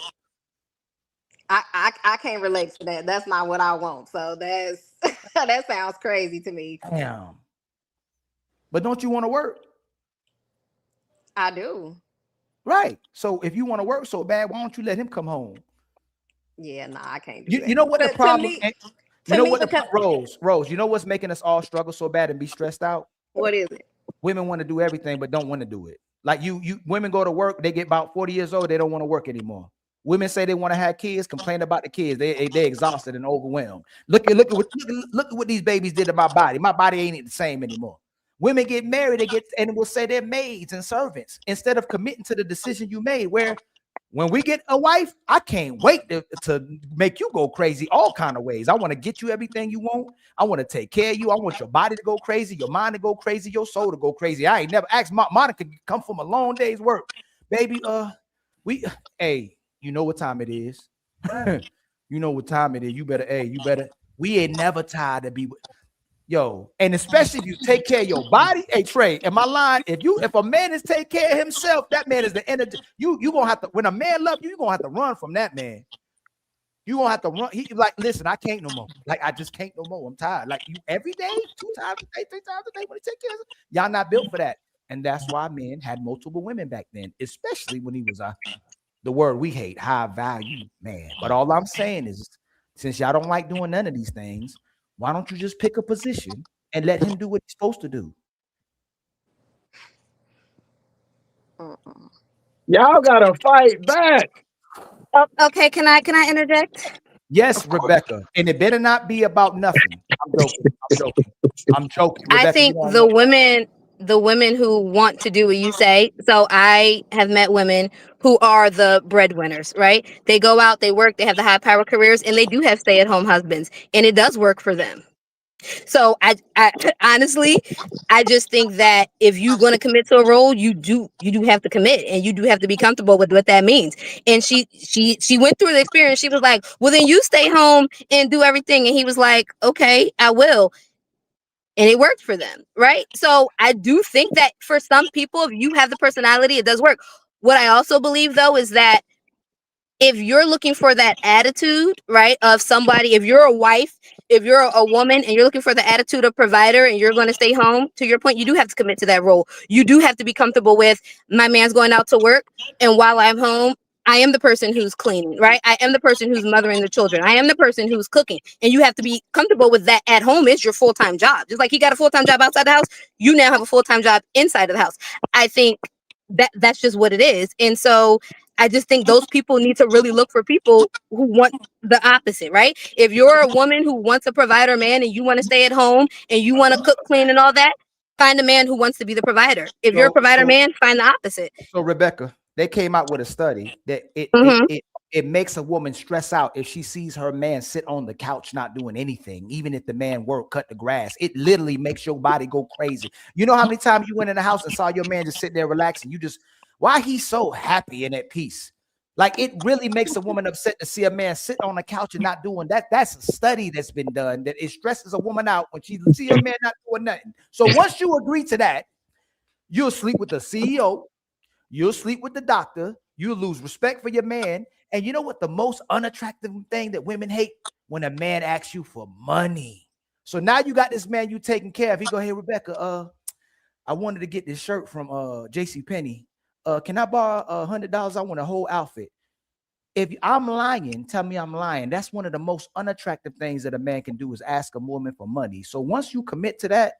Speaker 4: I can't relate to that. That's not what I want. So that's that sounds crazy to me.
Speaker 1: Damn. But don't you want to work?
Speaker 4: I do.
Speaker 1: Right. So if you want to work so bad, why don't you let him come home?
Speaker 4: Yeah, nah, I can't do that.
Speaker 1: You know what the problem is? You know what
Speaker 4: because
Speaker 1: Rose, you know what's making us all struggle so bad and be stressed out?
Speaker 4: what is it?
Speaker 1: Women want to do everything but don't want to do it. Like you women go to work, they get about 40 years old, they don't want to work anymore. Women say they want to have kids, complain about the kids. They exhausted and overwhelmed. Look at what these babies did to my body. My body ain't the same anymore. Women get married, and will say they're maids and servants instead of committing to the decision you made. Where when we get a wife, I can't wait to make you go crazy all kind of ways. I want to get you everything you want. I want to take care of you. I want your body to go crazy, your mind to go crazy, your soul to go crazy. I ain't never asked Monica to come from a long day's work. Baby, hey, you know what time it is. You know what time it is. You better. We ain't never tired to be with. Yo, and especially if you take care of your body. Hey, Trey, am I lying? If a man is taking care of himself, that man is the energy. You gonna have to, when a man loves you, you're gonna have to run from that man. You gonna have to run. He like, listen, I can't no more. Like, I just can't no more. I'm tired. Like, you every day, 2 times a day, 3 times a day when he take care of it. Y'all not built for that. And that's why men had multiple women back then, especially when he was the word we hate, high value man. But all I'm saying is, since y'all don't like doing none of these things, why don't you just pick a position and let him do what he's supposed to do?
Speaker 8: Y'all gotta fight back.
Speaker 4: Okay, can I interject?
Speaker 1: Yes, Rebecca. And it better not be about nothing. I'm joking. Rebecca,
Speaker 4: I think the women who want to do what you say. So I have met women who are the breadwinners, right? They go out, they work, they have the high power careers, and they do have stay-at-home husbands, and it does work for them. So I honestly, I just think that if you're going to commit to a role, you do have to commit, and you do have to be comfortable with what that means. And she went through the experience. She was like, well, then you stay home and do everything. And he was like, okay, I will. And it worked for them, right? So I do think that for some people, if you have the personality, it does work. What I also believe, though, is that if you're looking for that attitude, right, of somebody, if you're a wife, if you're a woman and you're looking for the attitude of provider and you're going to stay home, to your point, you do have to commit to that role. You do have to be comfortable with, my man's going out to work, and while I'm home, I am the person who's cleaning, right? I am the person who's mothering the children. I am the person who's cooking. And you have to be comfortable with that. At home is your full-time job. Just like he got a full-time job outside the house, you now have a full-time job inside of the house. I think that's just what it is. And so I just think those people need to really look for people who want the opposite, right? If you're a woman who wants a provider man and you want to stay at home and you want to cook, clean, and all that, find a man who wants to be the provider. If you're a provider man, find the opposite.
Speaker 1: So Rebecca, they came out with a study that it makes a woman stress out if she sees her man sit on the couch not doing anything, even if the man work, cut the grass. It literally makes your body go crazy. You know how many times you went in the house and saw your man just sitting there relaxing? You just, why he's so happy and at peace? Like, it really makes a woman upset to see a man sit on the couch and not doing that. That's a study that's been done, that it stresses a woman out when she sees a man not doing nothing. So once you agree to that, you'll sleep with the CEO, you'll sleep with the doctor, you'll lose respect for your man. And you know what the most unattractive thing that women hate? When a man asks you for money. So now you got this man you taking care of. He go, hey, Rebecca, I wanted to get this shirt from JCPenney. Can I borrow $100? I want a whole outfit. If I'm lying, tell me I'm lying. That's one of the most unattractive things that a man can do, is ask a woman for money. So once you commit to that,